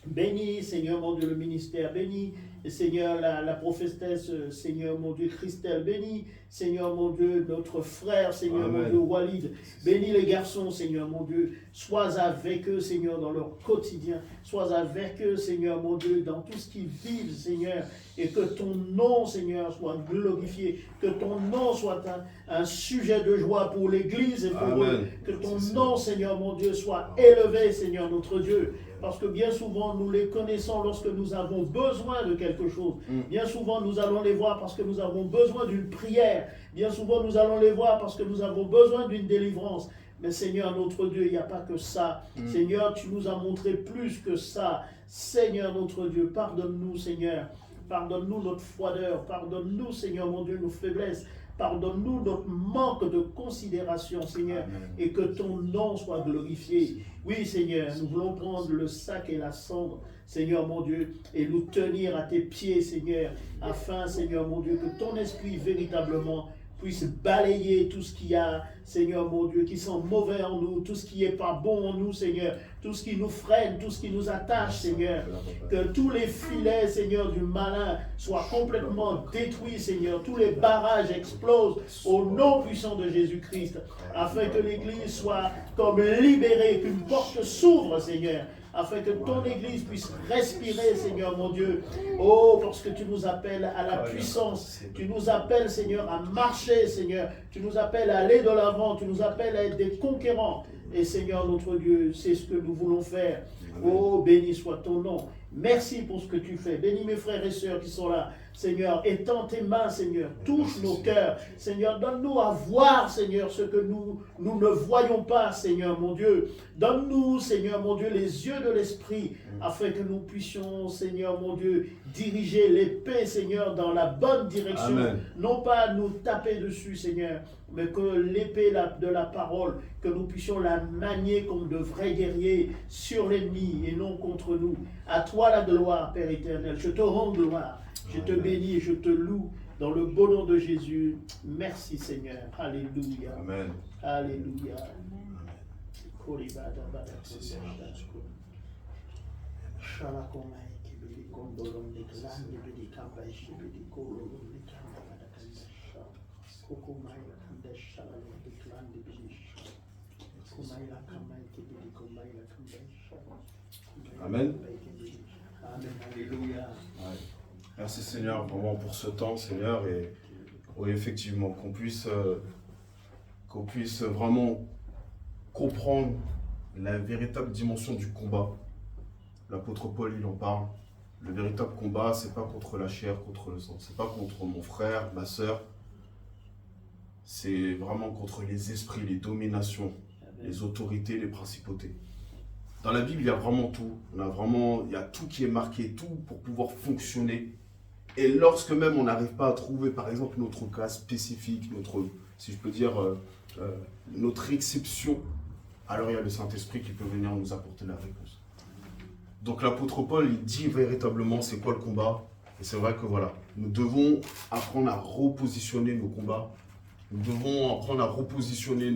Bénis, Seigneur mon Dieu, le ministère, bénis, Seigneur, la prophétesse, Seigneur mon Dieu, Christelle, bénis, Seigneur mon Dieu, notre frère, Seigneur mon Dieu, Walid, bénis les garçons, Seigneur mon Dieu, sois avec eux, Seigneur, dans leur quotidien, sois avec eux, Seigneur mon Dieu, dans tout ce qu'ils vivent, Seigneur, et que ton nom, Seigneur, soit glorifié, que ton nom soit un sujet de joie pour l'Église et pour eux, que ton nom, Seigneur mon Dieu, soit élevé, Seigneur notre Dieu, parce que bien souvent, nous les connaissons lorsque nous avons besoin de quelque chose. Bien souvent, nous allons les voir parce que nous avons besoin d'une prière. Bien souvent, nous allons les voir parce que nous avons besoin d'une délivrance. Mais Seigneur, notre Dieu, il n'y a pas que ça. Seigneur, tu nous as montré plus que ça. Seigneur, notre Dieu, pardonne-nous, Seigneur. Pardonne-nous notre froideur. Pardonne-nous, Seigneur mon Dieu, nos faiblesses. Pardonne-nous notre manque de considération, Seigneur, et que ton nom soit glorifié. Oui, Seigneur, nous voulons prendre le sac et la cendre, Seigneur mon Dieu, et nous tenir à tes pieds, Seigneur, afin, Seigneur mon Dieu, que ton esprit véritablement puisse balayer tout ce qu'il y a, Seigneur mon Dieu, qui sent mauvais en nous, tout ce qui n'est pas bon en nous, Seigneur, tout ce qui nous freine, tout ce qui nous attache, Seigneur. Que tous les filets, Seigneur, du malin soient complètement détruits, Seigneur. Tous les barrages explosent au nom puissant de Jésus-Christ, afin que l'Église soit comme libérée, qu'une porte s'ouvre, Seigneur, afin que ton Église puisse respirer, Seigneur mon Dieu. Oh, parce que tu nous appelles à la puissance, tu nous appelles, Seigneur, à marcher, Seigneur, tu nous appelles à aller de l'avant, tu nous appelles à être des conquérants. Et Seigneur notre Dieu, c'est ce que nous voulons faire. Oh, béni soit ton nom. Merci pour ce que tu fais. Bénis mes frères et sœurs qui sont là. Seigneur, étends tes mains, Seigneur. Touche nos cœurs. Seigneur, donne-nous à voir, Seigneur, ce que nous ne voyons pas, Seigneur, mon Dieu. Donne-nous, Seigneur, mon Dieu, les yeux de l'esprit, afin que nous puissions, Seigneur, mon Dieu, diriger l'épée, Seigneur, dans la bonne direction. Amen. Non pas nous taper dessus, Seigneur, mais que l'épée de la parole, que nous puissions la manier comme de vrais guerriers sur l'ennemi et non contre nous. À toi la gloire, Père éternel. Je te rends gloire. Je te bénis et je te loue dans le beau nom de Jésus. Merci Seigneur. Alléluia. Amen. Alléluia. Amen. Amen. Alléluia. Ouais. Merci Seigneur vraiment pour ce temps Seigneur et oui, effectivement qu'on puisse vraiment comprendre la véritable dimension du combat. L'apôtre Paul il en parle. Le véritable combat c'est pas contre la chair, contre le sang, c'est pas contre mon frère, ma soeur. C'est vraiment contre les esprits, les dominations, les autorités, les principautés. Dans la Bible, il y a vraiment tout. Il y a tout qui est marqué, tout pour pouvoir fonctionner. Et lorsque même on n'arrive pas à trouver, par exemple, notre cas spécifique, notre, si je peux dire, notre exception, alors il y a le Saint-Esprit qui peut venir nous apporter la réponse. Donc l'apôtre Paul, il dit véritablement c'est quoi le combat. Et c'est vrai que voilà, nous devons apprendre à repositionner nos combats. Nous devons apprendre à repositionner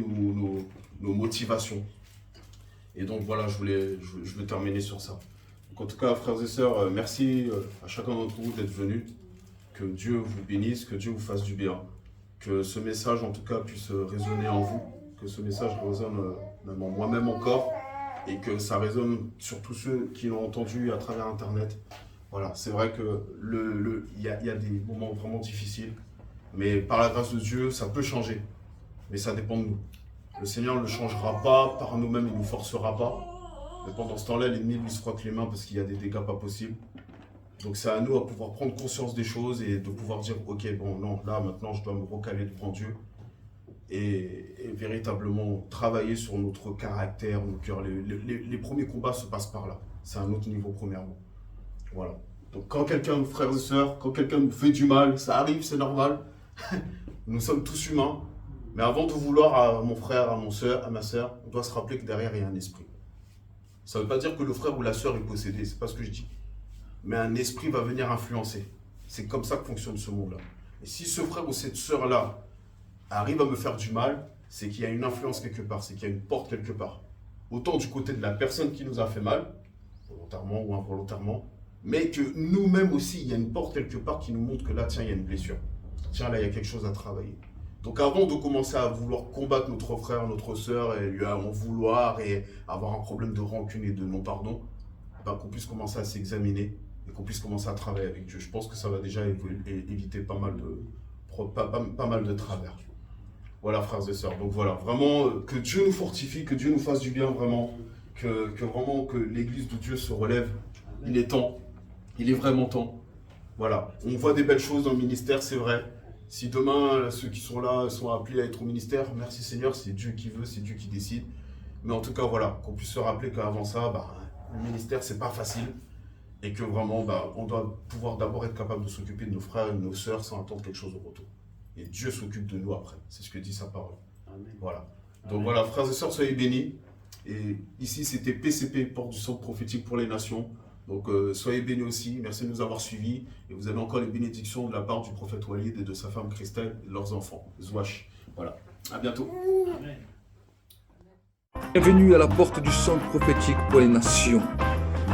nos motivations. Et donc voilà, je veux terminer sur ça. Donc, en tout cas, frères et sœurs, merci à chacun d'entre vous d'être venus. Que Dieu vous bénisse, que Dieu vous fasse du bien. Que ce message, en tout cas, puisse résonner en vous. Que ce message résonne même en moi-même encore. Et que ça résonne sur tous ceux qui l'ont entendu à travers Internet. Voilà, c'est vrai qu'il y a des moments vraiment difficiles. Mais par la grâce de Dieu, ça peut changer. Mais ça dépend de nous. Le Seigneur ne le changera pas par nous-mêmes, il ne nous forcera pas. Mais pendant ce temps-là, l'ennemi lui se frotte les mains parce qu'il y a des dégâts pas possibles. Donc c'est à nous à pouvoir prendre conscience des choses et de pouvoir dire « Ok, bon, non, là, maintenant, je dois me recaler devant Dieu. » Et véritablement travailler sur notre caractère, nos cœurs. Les premiers combats se passent par là. C'est un autre niveau, premièrement. Voilà. Donc quand quelqu'un, frères et sœurs, quand quelqu'un nous fait du mal, ça arrive, c'est normal. Nous sommes tous humains. Mais avant de vouloir à mon frère, à ma sœur, on doit se rappeler que derrière, il y a un esprit. Ça ne veut pas dire que le frère ou la sœur est possédé, c'est pas ce que je dis. Mais un esprit va venir influencer. C'est comme ça que fonctionne ce monde-là. Et si ce frère ou cette sœur-là arrive à me faire du mal, c'est qu'il y a une influence quelque part, c'est qu'il y a une porte quelque part. Autant du côté de la personne qui nous a fait mal, volontairement ou involontairement, mais que nous-mêmes aussi, il y a une porte quelque part qui nous montre que là, tiens, il y a une blessure. Tiens, là, il y a quelque chose à travailler. Donc avant de commencer à vouloir combattre notre frère, notre sœur, et lui en vouloir et avoir un problème de rancune et de non-pardon, ben, qu'on puisse commencer à s'examiner et qu'on puisse commencer à travailler avec Dieu. Je pense que ça va déjà éviter pas mal de travers. Voilà, frères et sœurs. Donc voilà, vraiment, que Dieu nous fortifie, que Dieu nous fasse du bien, vraiment, que l'Église de Dieu se relève. Il est temps, il est vraiment temps. Voilà, on voit des belles choses dans le ministère, c'est vrai. Si demain, ceux qui sont là sont appelés à être au ministère, merci Seigneur, c'est Dieu qui veut, c'est Dieu qui décide. Mais en tout cas, voilà, qu'on puisse se rappeler qu'avant ça, le ministère, c'est pas facile. Et que vraiment, on doit pouvoir d'abord être capable de s'occuper de nos frères et de nos sœurs sans attendre quelque chose au retour. Et Dieu s'occupe de nous après. C'est ce que dit sa parole. Amen. Voilà. Donc voilà, frères et sœurs, soyez bénis. Et ici, c'était PCP, Porte du Centre Prophétique pour les Nations. Donc soyez bénis aussi. Merci de nous avoir suivis. Et vous avez encore les bénédictions de la part du prophète Walid et de sa femme Christelle et de leurs enfants. Zouach. Voilà. À bientôt. Amen. Bienvenue à la porte du centre prophétique pour les nations.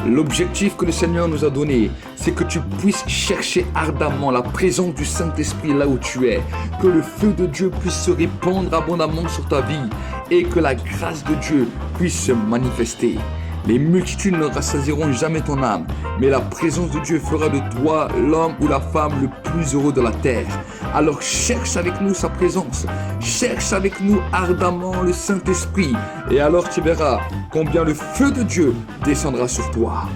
L'objectif que le Seigneur nous a donné, c'est que tu puisses chercher ardemment la présence du Saint-Esprit là où tu es, que le feu de Dieu puisse se répandre abondamment sur ta vie et que la grâce de Dieu puisse se manifester. Les multitudes ne rassasieront jamais ton âme, mais la présence de Dieu fera de toi l'homme ou la femme le plus heureux de la terre. Alors cherche avec nous sa présence, cherche avec nous ardemment le Saint-Esprit, et alors tu verras combien le feu de Dieu descendra sur toi.